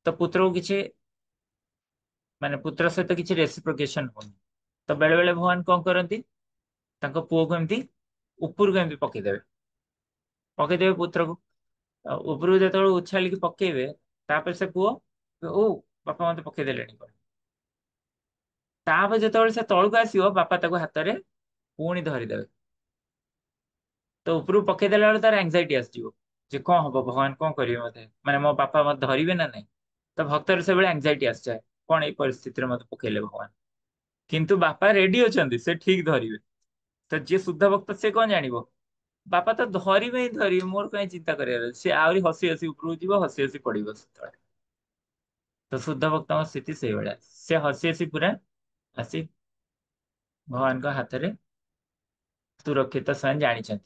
ତ ପୁତ୍ରକୁ କିଛି ମାନେ ପୁତ୍ର ସହିତ କିଛି ରେସିପ୍ରୋକେସନ ହଉନି, ତ ବେଳେ ବେଳେ ଭଗବାନ କଣ କରନ୍ତି, ତାଙ୍କ ପୁଅକୁ ଏମିତି ଉପରକୁ ଏମିତି ପକେଇଦେବେ ପୁତ୍ରକୁ। ଉପରକୁ ଯେତେବେଳେ ଉଛାଳିକି ପକେଇବେ, ତାପରେ ସେ ପୁଅ ଓ ବାପା ମତେ ପକେଇଦେଲେଣି କଣ। ତାପରେ ଯେତେବେଳେ ସେ ତଳକୁ ଆସିବ, ବାପା ତାକୁ ହାତରେ ପୁଣି ଧରିଦେବେ। ତ ଉପରକୁ ପକେଇଦେଲା ବେଳେ ତାର ଆଙ୍ଜାଇଟି ଆସିଯିବ ଯେ କଣ ହବ, ଭଗବାନ କଣ କରିବେ, ମତେ ମାନେ ମୋ ବାପା ମତେ ଧରିବେ ନା ନାଇଁ। ତ ଭକ୍ତର ସେବେଳେ ଆଙ୍ଜାଇଟି ଆସିଯାଏ, କଣ ଏଇ ପରିସ୍ଥିତିରେ ମତେ ପକେଇଲେ ଭଗବାନ। କିନ୍ତୁ ବାପା ରେଡି ଅଛନ୍ତି, ସେ ଠିକ ଧରିବେ। ତ ଯିଏ ଶୁଦ୍ଧ ଭକ୍ତ ସେ କଣ ଜାଣିବ, ବାପା ତ ଧରିବେ ହିଁ ଧରିବେ, ମୋର କାହିଁ ଚିନ୍ତା କରିବାର ଅଛି। ସେ ଆହୁରି ହସି ହସି ଉପରକୁ ଯିବ, ହସି ହସି ପଡିବ ସେତେବେଳେ। ତ ଶୁଦ୍ଧ ଭକ୍ତଙ୍କ ସ୍ଥିତି ସେଇଭଳିଆ, ସେ ହସି ହସି ପୁରା ଆସି ଭଗବାନଙ୍କ ହାତରେ ସୁରକ୍ଷିତ ସେମାନେ ଜାଣିଛନ୍ତି,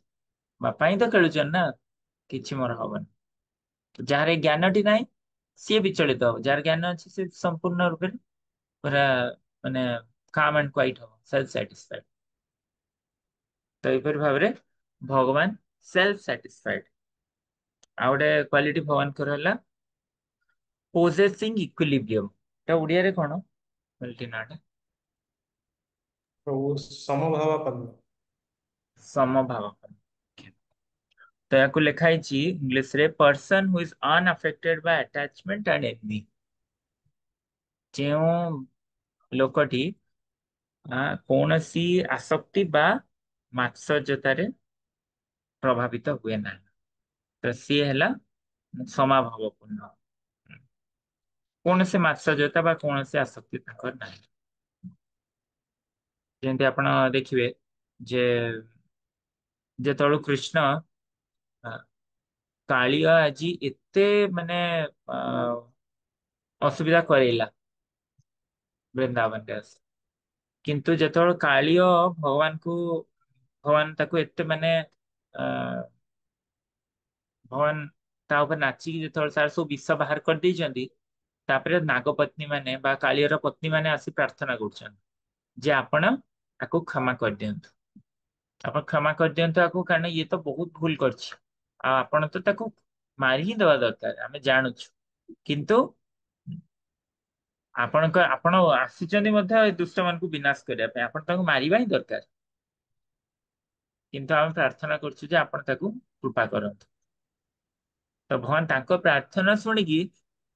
ବାପା ହିଁ ତ ଖେଳୁଛନ୍ତି ନା, କିଛି ମୋର ହବନି। ଯାହାର ଏଇ ଜ୍ଞାନଟି ନାହିଁ ସିଏ ବିଚଳିତ ହବ, ଯାହାର ଜ୍ଞାନ ଅଛି ସେ ସମ୍ପୂର୍ଣ୍ଣ ରୂପରେ ପୁରା ମାନେ କାମ୍ ଆଣ୍ଡ କ୍ୱାଇଟ୍ ହବ, ସେଲ୍ଫ ସାଟିସ୍ଫାଇଡ। ତ ଏହିପରି ଭାବରେ ଭଗବାନ ସେଲ୍ଫ ସାଟିସ୍ଫାଇଡ। ଆଉ ଗୋଟେ କ୍ୱାଲିଟି ଭଗବାନଙ୍କର ହେଲା ପୋଜେସିଂ ଇକ୍ୱିଲିବ୍ରିୟମ। এটা ଓଡିଆରେ କଣ କ୍ୱାଲିଟି ନାଁଟା? ପ୍ରଭୁ ସମଭାବାପନ୍ନ। ସମଭାବ। ତ ୟାକୁ ଲେଖା ହେଇଛି ଇଂଲିଶ ରେ person who is unaffected by attachment and envy. ଯେଉଁ ଲୋକଟି କୌଣସି ଆସକ୍ତି ବା ମାତ୍ସର୍ଯ୍ୟତାରେ ପ୍ରଭାବିତ ହୁଏ ନାହିଁ, ତ ସିଏ ହେଲା ସମାଭାବପୂର୍ଣ୍ଣ। କୌଣସି ମାତ୍ସର୍ଯ୍ୟତା ବା କୌଣସି ଆସକ୍ତି ତାଙ୍କର ନାହିଁ। ଯେମିତି ଆପଣ ଦେଖିବେ ଯେ ଯେତେବେଳୁ କୃଷ୍ଣ ଆ, କାଳିଆ ଆଜି ଏତେ ମାନେ ଅ, ଅସୁବିଧା କରେଇଲା ବୃନ୍ଦାବନରେ ଆସି, କିନ୍ତୁ ଯେତେବେଳେ କାଳିଅ ଭଗବାନ ତାକୁ ଏତେ ମାନେ ଅ ଭଗବାନ ତା ଉପରେ ନାଚିକି ଯେତେବେଳେ ତାର ସବୁ ବିଷ ବାହାର କରିଦେଇଛନ୍ତି, ତାପରେ ନାଗପତ୍ନୀ ମାନେ ବା କାଳିଆର ପତ୍ନୀ ମାନେ ଆସି ପ୍ରାର୍ଥନା କରୁଛନ୍ତି ଯେ ଆପଣ ତାକୁ କ୍ଷମା କରିଦିଅନ୍ତୁ, ଆପଣ କ୍ଷମା କରିଦିଅନ୍ତୁ ଆକୁ, କାରଣ ଇଏ ତ ବହୁତ ଭୁଲ କରିଛି, ଆଉ ଆପଣ ତ ତାକୁ ମାରି ହିଁ ଦେବା ଦରକାର, ଆମେ ଜାଣୁଛୁ। କିନ୍ତୁ ଆପଣ ଆସିଛନ୍ତି ମଧ୍ୟ ଏ ଦୁଷ୍ଟ ମାନଙ୍କୁ ବିନାଶ କରିବା ପାଇଁ, ଆପଣ ତାଙ୍କୁ ମାରିବା ହିଁ ଦରକାର। କିନ୍ତୁ ଆମେ ପ୍ରାର୍ଥନା କରୁଛୁ ଯେ ଆପଣ ତାକୁ କୃପା କରନ୍ତୁ। ତ ଭଗବାନ ତାଙ୍କ ପ୍ରାର୍ଥନା ଶୁଣିକି,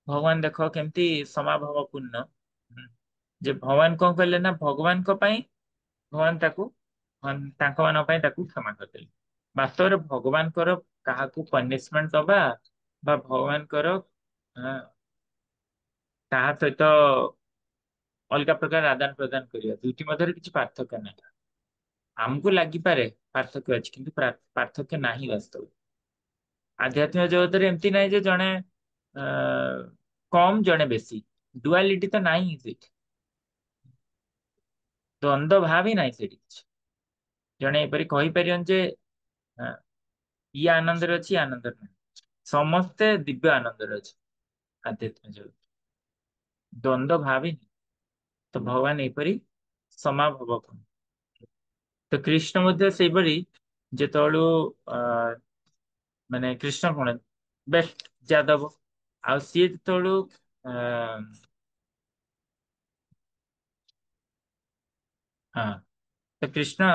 ଭଗବାନ ଦେଖ କେମିତି ସମାଭାବପୂର୍ଣ୍ଣ। ଯେ ଭଗବାନ କଣ କହିଲେ ନା, ଭଗବାନଙ୍କ ପାଇଁ ତାଙ୍କ ମାନଙ୍କ ପାଇଁ ତାକୁ କ୍ଷମା କରିଦେଲେ। ବାସ୍ତବରେ ଭଗବାନଙ୍କର କାହାକୁ ପନିଶମେଣ୍ଟ ଦବା ବା ଭଗବାନଙ୍କର ଆ, ତାହା ସହିତ ଅଲଗା ପ୍ରକାର ଆଦାନ ପ୍ରଦାନ କରିବା, ଦୁଇଟି ମଧ୍ୟରେ କିଛି ପାର୍ଥକ୍ୟ ନାହିଁ। ଆମକୁ ଲାଗିପାରେ ପାର୍ଥକ୍ୟ ଅଛି, କିନ୍ତୁ ପାର୍ଥକ୍ୟ ନାହିଁ ବାସ୍ତବ। ଆଧ୍ୟାତ୍ମିକ ଜଗତରେ ଏମିତି ନାହିଁ ଯେ ଜଣେ ଅ କମ ଜଣେ ବେଶୀ, ଡୁଆଲିଟି ତ ନାହିଁ ସେଇଠି, ଦ୍ୱନ୍ଦ ଭାବ ହିଁ ନାହିଁ ସେଠି କିଛି। ଜଣେ ଏପରି କହିପାରିବନି ଯେ ଆ, ଇଏ ଆନନ୍ଦରେ ଅଛି, ଇଏ ଆନନ୍ଦରେ ନାହିଁ। ସମସ୍ତେ ଦିବ୍ୟ ଆନନ୍ଦରେ ଅଛି ଆଧ୍ୟାତ୍ମିକ ଜଗତ, ଦ୍ୱନ୍ଦ ଭାବ ହିଁ ନାହିଁ। ତ ଭଗବାନ ଏପରି ସମାଭବ। ତ କୃଷ୍ଣ ମଧ୍ୟ ସେଇଭଳି, ଯେତେବେଳୁ ଅ ମାନେ କୃଷ୍ଣ କଣ ବେଷ୍ଟ ଯାଦବ, ଆଉ ସିଏ ଯେତେବେଳୁ ଆ, ହଁ, ତ କୃଷ୍ଣ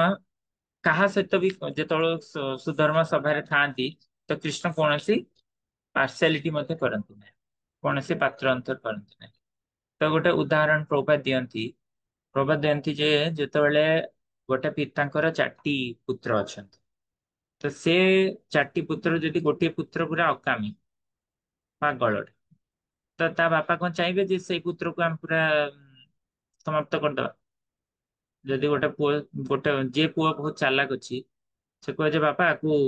କାହା ସହିତ ବି ଯେତେବେଳେ ସୁଧର୍ମ ସଭାରେ ଥାଆନ୍ତି ତ କୃଷ୍ଣ କୌଣସି ପାର୍ସିଆଲିଟି ମଧ୍ୟ କରନ୍ତି ନାହିଁ, କୌଣସି ପାତ୍ର ଅନ୍ତର କରନ୍ତି ନାହିଁ। ତ ଗୋଟେ ଉଦାହରଣ ପ୍ରଭା ଦିଅନ୍ତି ଯେ ଯେତେବେଳେ ଗୋଟେ ପିତାଙ୍କର 4ଟି ପୁତ୍ର ଅଛନ୍ତି, ତ ସେ 4ଟି ପୁତ୍ର ଯଦି ଗୋଟିଏ ପୁତ୍ର ପୁରା ଅକାମୀ ପାଗଳ, ତ ତା ବାପା କଣ ଚାହିଁବେ ଯେ ସେଇ ପୁତ୍ରକୁ ଆମେ ପୁରା ସମାପ୍ତ କରିଦବା। ଯଦି ଯିଏ ପୁଅ ବହୁତ ଚାଲାକ ଅଛି, ସେ କୁହେ ଯେ ବାପା ଆକୁ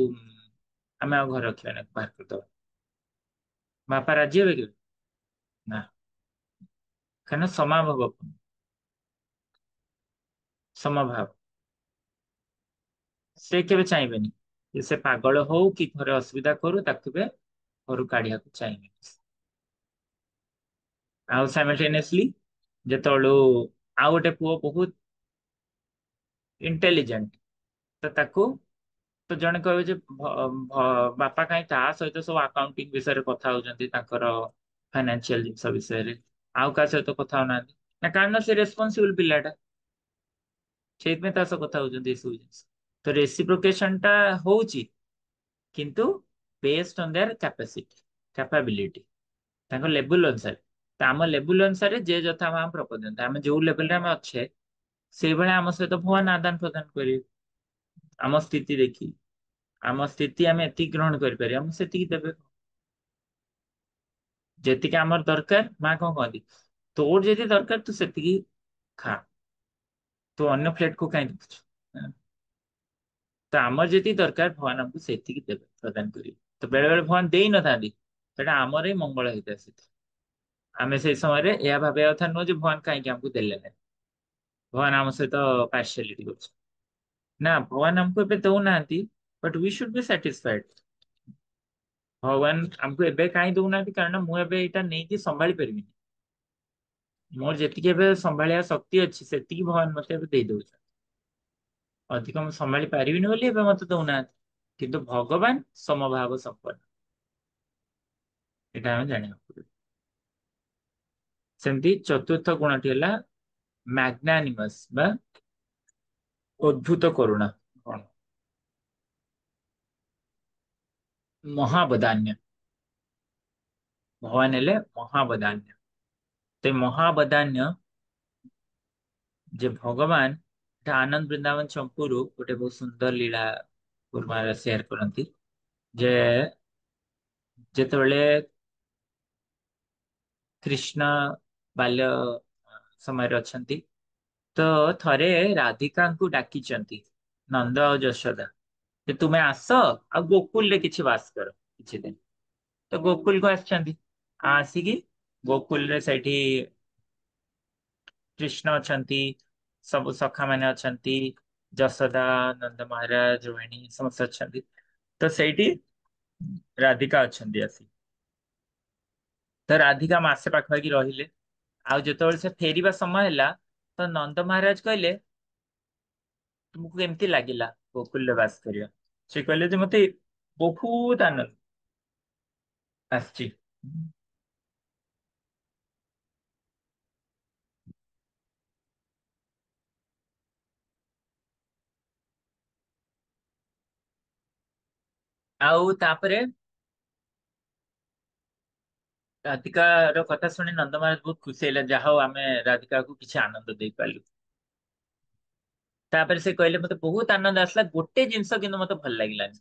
ଆମେ ଆଉ ଘରେ ରଖିବା ନା, ବାହାର କରିଦବା। ବାପା ରାଜି ହେବେ କି? ନା। କାରଣ ସମଭାବ ସେ କେବେ ଚାହିଁବେନି ଯେ ସେ ପାଗଳ ହଉ କି ଘରେ ଅସୁବିଧା କରୁ, ତାକୁ କେବେ ଘରୁ କାଢିବାକୁ ଚାହିଁବେ। ଆଉ ସାଇମଲଟେନିୟସଲି ଯେତେବେଳୁ ଆଉ ଗୋଟେ ପୁଅ ବହୁତ ଇଣ୍ଟେଲିଜେଣ୍ଟ, ତ ତାକୁ ତ ଜଣେ କହିବେ ଯେ ବାପା କାହିଁ ତା ସହିତ ସବୁ ଆକାଉଣ୍ଟିଂ ବିଷୟରେ କଥା ହଉଛନ୍ତି, ତାଙ୍କର ଫାଇନାନ୍ସିଆଲ ଜିନିଷ ବିଷୟରେ, ଆଉ କାହା ସହିତ କଥା ହଉନାହାନ୍ତି? ନା କାରଣ ସେ ରେସ୍ପନ୍ସିବୁଲ ପିଲାଟା, ସେଇଥିପାଇଁ ତା ସହ କଥା ହଉଛନ୍ତି ଏସବୁ ଜିନିଷ। ତ ରେସିପ୍ରୋକେସନ ଟା ହଉଛି, କିନ୍ତୁ ବେସ୍ଡ ଅନ୍ ଦେୟାର କ୍ୟାପାବିଲିଟି, ତାଙ୍କ ଲେବୁଲ ଅନୁସାରେ। ତ ଆମ ଲେବୁଲ ଅନୁସାରେ ଯେ ଯଥା ଆମ ପ୍ରପୋଜନ୍ତି, ଆମେ ଯୋଉ ଲେବୁଲରେ ଆମେ ଅଛେ ସେଇଭଳିଆ ଆମ ସହିତ ଭଗବାନ ଆଦାନ ପ୍ରଦାନ କରିବେ। ଆମ ସ୍ଥିତି ଦେଖି, ଆମ ସ୍ଥିତି ଆମେ ଏତିକି ଗ୍ରହଣ କରିପାରିବା, ଆମକୁ ସେତିକି ଦେବେ। ଯେତିକି ଆମର ଦରକାର, ମା କଣ କହନ୍ତି, ତୋର ଯଦି ଦରକାର ତୁ ସେତିକି ଖା, ତୁ ଅନ୍ୟ ପ୍ଲେଟକୁ କାହିଁ ଦେଖୁଛୁ। ତ ଆମର ଯେତିକି ଦରକାର ଭଗବାନ ଆମକୁ ସେତିକି ଦେବେ, ପ୍ରଦାନ କରିବେ। ତ ବେଳେ ବେଳେ ଭଗବାନ ଦେଇନଥାନ୍ତି, ସେଟା ଆମର ହିଁ ମଙ୍ଗଳ ହେଇଥାଏ। ସେଥି ଆମେ ସେଇ ସମୟରେ ଏହା ଭାବିବା କଥା ନୁହଁ ଯେ ଭଗବାନ କାହିଁକି ଆମକୁ ଦେଲେ ନାହିଁ, ଭଗବାନ ଆମ ସହିତ ପାର୍ସିଆଲିଟି କରୁଛି। ନା, ଭଗବାନ ଆମକୁ ଏବେ ଦଉନାହାନ୍ତି, but we should be satisfied। ଭଗବାନ ଆମକୁ ଏବେ କାହିଁ ଦଉନାହାନ୍ତି, କାରଣ ମୁଁ ଏବେ ଏଇଟା ନେଇକି ସମ୍ଭାଳି ପାରିବିନି। ମୋର ଯେତିକି ଏବେ ସମ୍ଭାଳିବା ଶକ୍ତି ଅଛି, ସେତିକି ଭଗବାନ ମତେ ଏବେ ଦେଇଦଉଛି। ଅଧିକ ମୁଁ ସମ୍ଭାଳି ପାରିବିନି ବୋଲି ଏବେ ମତେ ଦଉନାହାନ୍ତି। କିନ୍ତୁ ଭଗବାନ ସମଭାବ ସମ୍ପନ୍ନ, ଏଇଟା ଆମେ ଜାଣିବାକୁ ପଡିବ। ସେମିତି ଚତୁର୍ଥ ଗୁଣଟି ହେଲା ମ୍ୟାଗ୍ନାନିମସ୍ ବା ଉଦ୍ଭୁତ କରୁଣା। କଣ? ମହାବଦାନ୍ୟ। ଭଗବାନ ହେଲେ ମହାବଦାନ୍ୟ। ସେ ମହାବଦାନ୍ୟ ଯେ ଭଗବାନ, এটা ଆନନ୍ଦ ବୃନ୍ଦାବନ ଚମ୍ପୁରୁ ଗୋଟେ ବହୁତ ସୁନ୍ଦର ଲୀଳା ପୂର୍ବାରେ ସେୟାର କରନ୍ତି, ଯେ ଯେତେବେଳେ କୃଷ୍ଣ ବାଲ୍ୟ ସମୟରେ ଅଛନ୍ତି, ତ ଥରେ ରାଧିକାଙ୍କୁ ଡାକିଛନ୍ତି ନନ୍ଦ ଆଉ ଯଶୋଦା, ଯେ ତୁମେ ଆସ ଆଉ ଗୋକୁଲରେ କିଛି ବାସ କର କିଛି ଦିନ। ତ ଗୋକୁଲକୁ ଆସିଛନ୍ତି, ଆସିକି ଗୋକୁଲରେ ସେଇଠି କୃଷ୍ଣ ଅଛନ୍ତି, ସବୁ ସଖା ମାନେ ଅଛନ୍ତି, ଯଶୋଦା, ନନ୍ଦ ମହାରାଜ, ରୋହିଣୀ ସମସ୍ତେ ଅଛନ୍ତି। ତ ସେଇଠି ରାଧିକା ଅଛନ୍ତି ଆସି। ତ ରାଧିକା ମାସେ ପାଖାପାଖି ରହିଲେ। ଆଉ ଯେତେବେଳେ ସେ ଫେରିବା ସମୟ ହେଲା, ତ ନନ୍ଦ ମହାରାଜ କହିଲେ ତୁମକୁ କେମିତି ଲାଗିଲା ଗୋକୁଲରେ ବାସ କରିବା? ସେ କହିଲେ ଯେ ମତେ ବହୁତ ଆନନ୍ଦ ଆସିଛି। ଆଉ ତାପରେ ରାଧିକାର କଥା ଶୁଣି ନନ୍ଦ ମହାରାଜ ବହୁତ ଖୁସି ହେଲେ, ଯାହା ହଉ ଆମେ ରାଧିକାକୁ କିଛି ଆନନ୍ଦ ଦେଇପାରିଲୁ। ତାପରେ ସେ କହିଲେ ମତେ ବହୁତ ଆନନ୍ଦ ଆସିଲା, ଗୋଟେ ଜିନିଷ କିନ୍ତୁ ମତେ ଭଲ ଲାଗିଲାନି।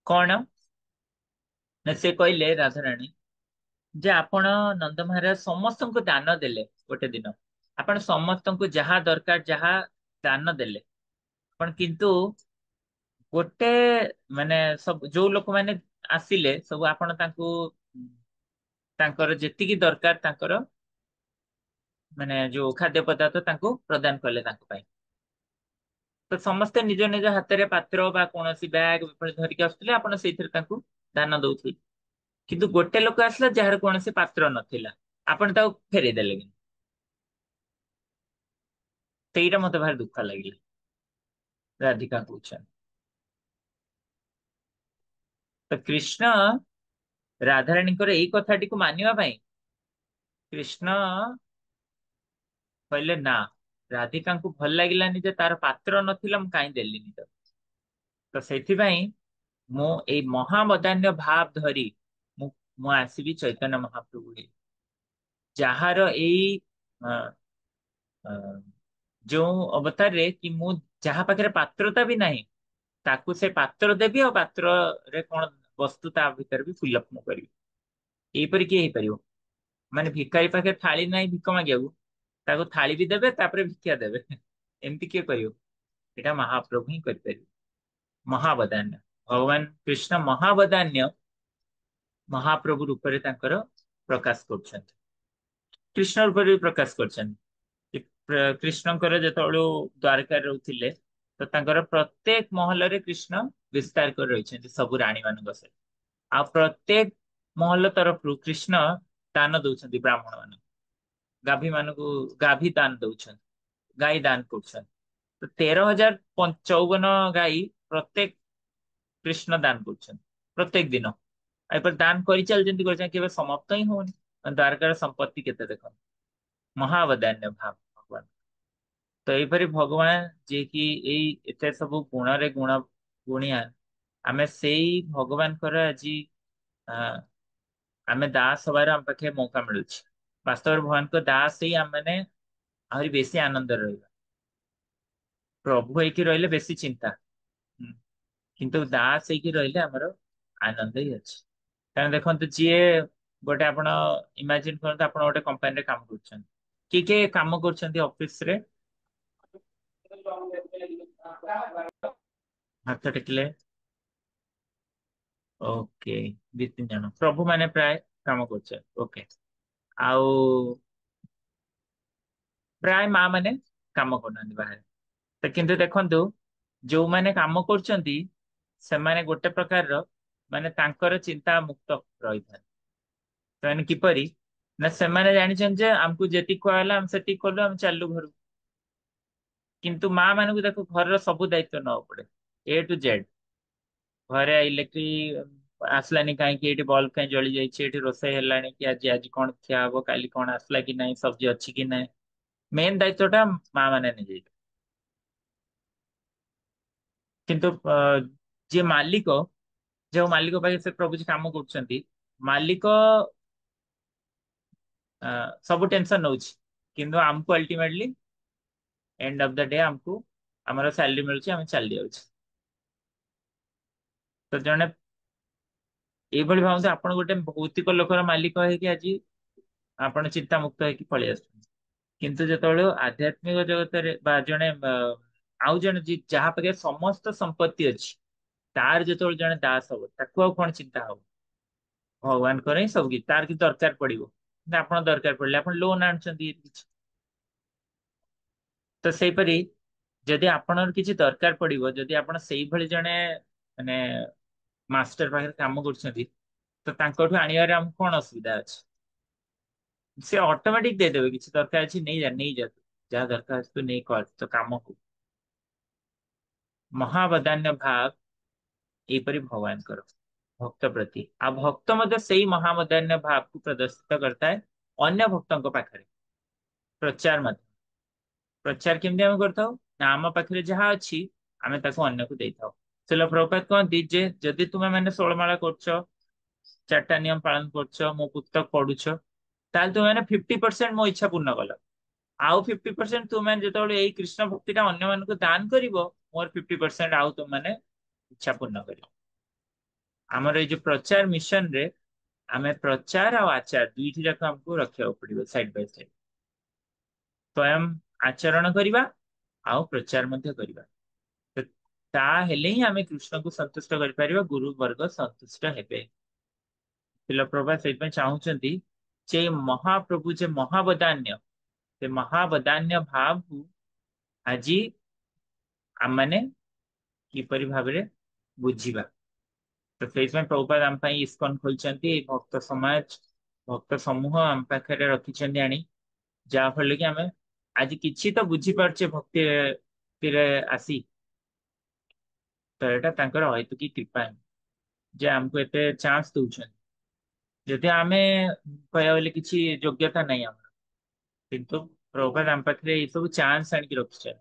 କଣ? ନା ସେ କହିଲେ ରାଧାରାଣୀ ଯେ ଆପଣ ନନ୍ଦ ମହାରାଜ ସମସ୍ତଙ୍କୁ ଦାନ ଦେଲେ ଗୋଟେ ଦିନ, ଆପଣ ସମସ୍ତଙ୍କୁ ଯାହା ଦରକାର ଯାହା ଦାନ ଦେଲେ, ଆପଣ କିନ୍ତୁ ଗୋଟେ ମାନେ ସବୁ ଯୋଉ ଲୋକମାନେ ଆସିଲେ ସବୁ ଆପଣ ତାଙ୍କୁ ତାଙ୍କର ଯେତିକି ଦରକାର ତାଙ୍କର ମାନେ ଯୋଉ ଖାଦ୍ୟ ପଦାର୍ଥ ତାଙ୍କୁ ପ୍ରଦାନ କଲେ ତାଙ୍କ ପାଇଁ। ତ ସମସ୍ତେ ନିଜ ନିଜ ହାତରେ ପାତ୍ର ବା କୌଣସି ବ୍ୟାଗ ଧରିକି ଆସୁଥିଲେ, ଆପଣ ସେଇଥିରେ ତାଙ୍କୁ ଦାନ ଦଉଥିଲେ। କିନ୍ତୁ ଗୋଟେ ଲୋକ ଆସିଲା ଯାହାର କୌଣସି ପାତ୍ର ନଥିଲା, ଆପଣ ତାକୁ ଫେରଇ ଦେଲେ। ସେଇଟା ମତେ ଭାରି ଦୁଃଖ ଲାଗିଲା, ରାଧିକା କହୁଛନ୍ତି। ତ କୃଷ୍ଣ ରାଧାରାଣୀଙ୍କର ଏଇ କଥାଟିକୁ ମାନିବା ପାଇଁ କୃଷ୍ଣ କହିଲେ ନା, ରାଧିକାଙ୍କୁ ଭଲ ଲାଗିଲାନି ଯେ ତାର ପାତ୍ର ନଥିଲା, ମୁଁ କାହିଁ ଦେଲିନି ତାକୁ। ତ ସେଇଥିପାଇଁ ମୁଁ ଏଇ ମହାବଦାନ୍ୟ ଭାବ ଧରି ମୁଁ ମୁଁ ଆସିବି ଚୈତନ୍ୟ ମହାପ୍ରଭୁ ହେଇ, ଯାହାର ଏଇ ଅ, ଅ, ଯୋଉ ଅବତାରରେ କି ମୁଁ ଯାହା ପାଖରେ ପାତ୍ରତା ବି ନାହିଁ ତାକୁ ସେ ପାତ୍ର ଦେବି, ଆଉ ପାତ୍ରରେ କଣ ବସ୍ତୁ ତା ଭିତରେ ବି ଫିଲଅପ ମୁଁ କରିବି। ଏଇପରି କିଏ ହେଇପାରିବ? ମାନେ ଭିକାରୀ ପାଖରେ ଥାଳି ନାହିଁ ଭିକ ମାଗିବାକୁ, ତାକୁ ଥାଳି ବି ଦେବେ ତାପରେ ଭିକ୍ଷା ଦେବେ। ଏମିତି କିଏ କରିବ? ଏଇଟା ମହାପ୍ରଭୁ ହିଁ କରିପାରିବେ। ମହାବଦାନ୍ୟ, ଭଗବାନ କୃଷ୍ଣ ମହାବଦାନ୍ୟ ମହାପ୍ରଭୁ ରୂପରେ ତାଙ୍କର ପ୍ରକାଶ କରୁଛନ୍ତି, କୃଷ୍ଣ ରୂପରେ ବି ପ୍ରକାଶ କରିଛନ୍ତି। କୃଷ୍ଣଙ୍କର ଯେତେବେଳେ ଦ୍ୱାରକାରେ ରହୁଥିଲେ ତ ତାଙ୍କର ପ୍ରତ୍ୟେକ ମହଲରେ କୃଷ୍ଣ ବିସ୍ତାର କରି ରହିଛନ୍ତି ସବୁ ରାଣୀ ମାନଙ୍କ ସହିତ। ଆଉ ପ୍ରତ୍ୟେକ ମହଲ ତରଫରୁ କୃଷ୍ଣ ଦାନ ଦଉଛନ୍ତି ବ୍ରାହ୍ମଣ ମାନଙ୍କୁ, ଗାଭୀ ମାନଙ୍କୁ ଗାଭୀ ଦାନ ଦଉଛନ୍ତି, ଗାଈ ଦାନ କରୁଛନ୍ତି। ତ 13,054 ଗାଈ ପ୍ରତ୍ୟେକ କୃଷ୍ଣ ଦାନ କରୁଛନ୍ତି ପ୍ରତ୍ୟେକ ଦିନ। ଏପରି ଦାନ କରିଚାଲିଛନ୍ତି କରିଚାଲିଛନ୍ତି, କେବେ ସମାପ୍ତ ହିଁ ହଉନି। ଦ୍ୱାରକାର ସମ୍ପତ୍ତି କେତେ ଦେଖନ୍ତୁ, ମହାବଦାନ୍ୟ ଭାବ ଭଗବାନ। ତ ଏଇପରି ଭଗବାନ ଯିଏକି ଏଇ ଏତେ ସବୁ ଗୁଣରେ ଗୁଣିଆ, ଆମେ ସେଇ ଭଗବାନଙ୍କର ଆଜି ଆ, ଆମେ ଦାସ ହବାର ଆମ ପାଖେ ମୌକା ମିଳୁଛି। ବାସ୍ତବରେ ଭଗବାନଙ୍କ ଦାସ ହେଇ ଆମେ ମାନେ ଆହୁରି ବେଶୀ ଆନନ୍ଦରେ ରହିବା। ପ୍ରଭୁ ହେଇକି ରହିଲେ ବେଶୀ ଚିନ୍ତା। ହୁଁ। କିନ୍ତୁ ଦାସ ହେଇକି ରହିଲେ ଆମର ଆନନ୍ଦ ହିଁ ଅଛି। କାରଣ ଦେଖନ୍ତୁ, ଯିଏ ଗୋଟେ ଆପଣ ଇମାଜିନ କରନ୍ତୁ, ଆପଣ ଗୋଟେ କମ୍ପାନୀରେ କାମ କରୁଛନ୍ତି। କିଏ କିଏ କାମ କରୁଛନ୍ତି ଅଫିସ ରେ? ହାତ ଟେକିଲେ। ଓକେ, 2-3 ଜଣ ପ୍ରଭୁ ମାନେ ପ୍ରାୟ କାମ କରୁଛନ୍ତି। ଓକେ, ଆଉ ପ୍ରାୟ ମା ମାନେ କାମ କରୁନାହାନ୍ତି ବାହାରେ। ତ କିନ୍ତୁ ଦେଖନ୍ତୁ, ଯୋଉମାନେ କାମ କରୁଛନ୍ତି ସେମାନେ ଗୋଟେ ପ୍ରକାରର, ମାନେ ତାଙ୍କର ଚିନ୍ତା ମୁକ୍ତ ରହିଥାନ୍ତି। ସେମାନେ କିପରି? ନା ସେମାନେ ଜାଣିଛନ୍ତି ଯେ ଆମକୁ ଯେତିକି କୁହାଗଲା ଆମେ ସେତିକି କଲୁ, ଆମେ ଚାଲିଲୁ ଘରକୁ। କିନ୍ତୁ ମା ମାନଙ୍କୁ ଦେଖୁ, ଘରର ସବୁ ଦାୟିତ୍ୱ ନେବାକୁ ପଡେ, A to Z। ଘରେ ଇଲେକ୍ଟ୍ରି ଆସିଲାନି କାହିଁକି, ଏଇଠି ବଲ୍ବ କାହିଁ ଜଳି ଯାଇଛି, ଏଇଠି ରୋଷେଇ ହେଲାଣି କି, ଆଜି ଆଜି କଣ ଖିଆ ହବ, କାଲି କଣ ଆସିଲା କି ନାହିଁ, ସବ୍ଜି ଅଛି କି ନାହିଁ। ମେନ୍ ଦାୟିତ୍ୱ ଟା ମା ମାନେ ନେଇଯାଇଛନ୍ତି। କିନ୍ତୁ ଯିଏ ମାଲିକ, ଯୋଉ ମାଲିକ ପାଇଁ ସେ ପ୍ରଭୁ ଯେ କାମ କରୁଛନ୍ତି, ମାଲିକ ଅ, ସବୁ ଟେନସନ ନଉଛି, କିନ୍ତୁ ଆମକୁ ultimately and of the day ଆମକୁ ଆମର ସାଲାରୀ ମିଳୁଛି, ଆମେ ଚାଲି ଯାଉଛି। ତ ଜଣେ ଏଇଭଳି ଭାବନ୍ତୁ, ଆପଣ ଗୋଟେ ଭୌତିକ ଲୋକର ମାଲିକ ହେଇକି ଆଜି ଆପଣ ଚିନ୍ତା ମୁକ୍ତ ହେଇକି ପଳେଇ ଆସୁଛନ୍ତି। କିନ୍ତୁ ଯେତେବେଳେ ଆଧ୍ୟାତ୍ମିକ ଜଗତରେ ବା ଜଣେ ଆଉ ଜଣେ ଯାହା ପାଖରେ ସମସ୍ତ ସମ୍ପତ୍ତି ଅଛି, ତାର ଯେତେବେଳେ ଜଣେ ଦାସ ହବ, ତାକୁ ଆଉ କଣ ଚିନ୍ତା ହବ? ଭଗବାନଙ୍କର ହିଁ ସବୁ କିଛି, ତାର କିଛି ଦରକାର ପଡିବ ନା ଆପଣ ଦରକାର ପଡିଲେ ଆପଣ ଲୋନ ଆଣୁଛନ୍ତି କିଛି। ତ ସେଇପରି ଯଦି ଆପଣଙ୍କର କିଛି ଦରକାର ପଡିବ, ଯଦି ଆପଣ ସେଇଭଳି ଜଣେ ମାନେ ମାଷ୍ଟର ପାଖରେ କାମ କରୁଛନ୍ତି, ତ ତାଙ୍କଠୁ ଆଣିବାରେ ଆମକୁ କଣ ଅସୁବିଧା ଅଛି? ସେ ଅଟୋମେଟିକ ଦେଇଦେବେ, କିଛି ଦରକାର ଅଛି ନେଇଯା ନେଇଯା, ଯାହା ଦରକାର ଅଛି ତୁ ନେଇ କର ତ କାମକୁ। ମହାବଦାନ୍ୟ ଭାବ ଏଇପରି ଭଗବାନଙ୍କର ଭକ୍ତ ପ୍ରତି। ଆଉ ଭକ୍ତ ମଧ୍ୟ ସେଇ ମହାବଦାନ୍ୟ ଭାବକୁ ପ୍ରଦର୍ଶିତ କରିଥାଏ ଅନ୍ୟ ଭକ୍ତଙ୍କ ପାଖରେ ପ୍ରଚାର ମାଧ୍ୟମ। ପ୍ରଚାର କେମିତି ଆମେ କରିଥାଉ? ନା ଆମ ପାଖରେ ଯାହା ଅଛି ଆମେ ତାକୁ ଅନ୍ୟକୁ ଦେଇଥାଉ। ଶ୍ରୀଲ ପ୍ରଭୁପାଦ କହନ୍ତି ଯେ ଯଦି ତୁମେ ମାନେ 16 ମାଳ କରୁଛ, 4ଟା ନିୟମ ପାଳନ କରୁଛ, ମୋ ପୁସ୍ତକ ପଢୁଛ, ତାହେଲେ ତୁମେ ମାନେ 50% ମୋ ଇଚ୍ଛା ପୂର୍ଣ୍ଣ କଲ। ଆଉ 50% ତୁମେ ଯେତେବେଳେ ଏଇ କୃଷ୍ଣ ଭକ୍ତି ଟା ଅନ୍ୟମାନଙ୍କୁ ଦାନ କରିବ, ମୋର 50% ଆଉ ତୁମେ ଇଚ୍ଛା ପୂର୍ଣ୍ଣ କରିବ। ଆମର ଏଇ ଯୋଉ ପ୍ରଚାର ମିଶନ ରେ ଆମେ ପ୍ରଚାର ଆଉ ଆଚାର ଦୁଇଟି ଯାକ ଆମକୁ ରଖିବାକୁ ପଡିବ ସାଇଡ ବାଇ ସାଇଡ। ସ୍ୱୟଂ ଆଚରଣ କରିବା ଆଉ ପ୍ରଚାର ମଧ୍ୟ କରିବା। ତ ତା ହେଲେ ହିଁ ଆମେ କୃଷ୍ଣଙ୍କୁ ସନ୍ତୁଷ୍ଟ କରିପାରିବା, ଗୁରୁ ବର୍ଗ ସନ୍ତୁଷ୍ଟ ହେବେ। ଶିଲପ୍ରଭା ସେଇଥିପାଇଁ ଚାହୁଁଛନ୍ତି ଯେ ମହାପ୍ରଭୁ ଯେ ମହାବଦାନ୍ୟ, ସେ ମହାବଦାନ୍ୟ ଭାବକୁ ଆଜି ଆମମାନେ କିପରି ଭାବରେ ବୁଝିବା। ତ ସେଇଥିପାଇଁ ପ୍ରଭୁପାଦ ଆମ ପାଇଁ ଇସ୍କନ ଖୋଲିଛନ୍ତି, ଏଇ ଭକ୍ତ ସମାଜ ଭକ୍ତ ସମୂହ ଆମ ପାଖରେ ରଖିଛନ୍ତି ଆଣି, ଯାହା ଫଳରେ କି ଆମେ ଆଜି କିଛି ତ ବୁଝିପାରୁଛେ ଭକ୍ତିରେ ଆସି। ତ ଏଇଟା ତାଙ୍କର ଅହେତୁକି କୃପା ହିଁ, ଯେ ଆମକୁ ଏତେ ଚାନ୍ସ ଦଉଛନ୍ତି। ଯଦି ଆମେ କହିବାକୁ ଗଲେ କିଛି ଯୋଗ୍ୟତା ନାହିଁ ଆମର, କିନ୍ତୁ ପ୍ରଭୁପାଦ ଆମ ପାଖରେ ଏଇ ସବୁ ଚାନ୍ସ ଆଣିକି ରଖିଛନ୍ତି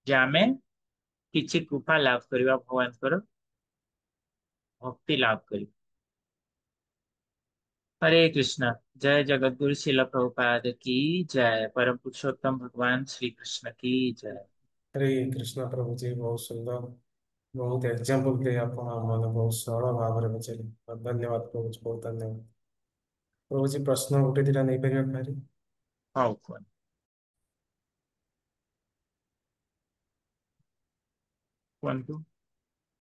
ଯେ ଆମେ କିଛି କୃପା ଲାଭ କରିବା ଭଗବାନଙ୍କର ଭକ୍ତି ଲାଭ କରି। हरे कृष्णा। जय जगतगुरु शिला प्रभुपाद की जय। परम पुरुषोत्तम भगवान श्री कृष्ण की जय। हरे कृष्ण प्रभु जी, बहुत सुंदर, बहुत एग्जाम्पल दे आप मैंने बहुत सरल भाव में बुझेले। धन्यवाद प्रभु जी, बहुत धन्यवाद। प्रभु जी प्रश्न गोटे दिटा नहीं पारिबा खाली। हौ कुहन कुहन्तु।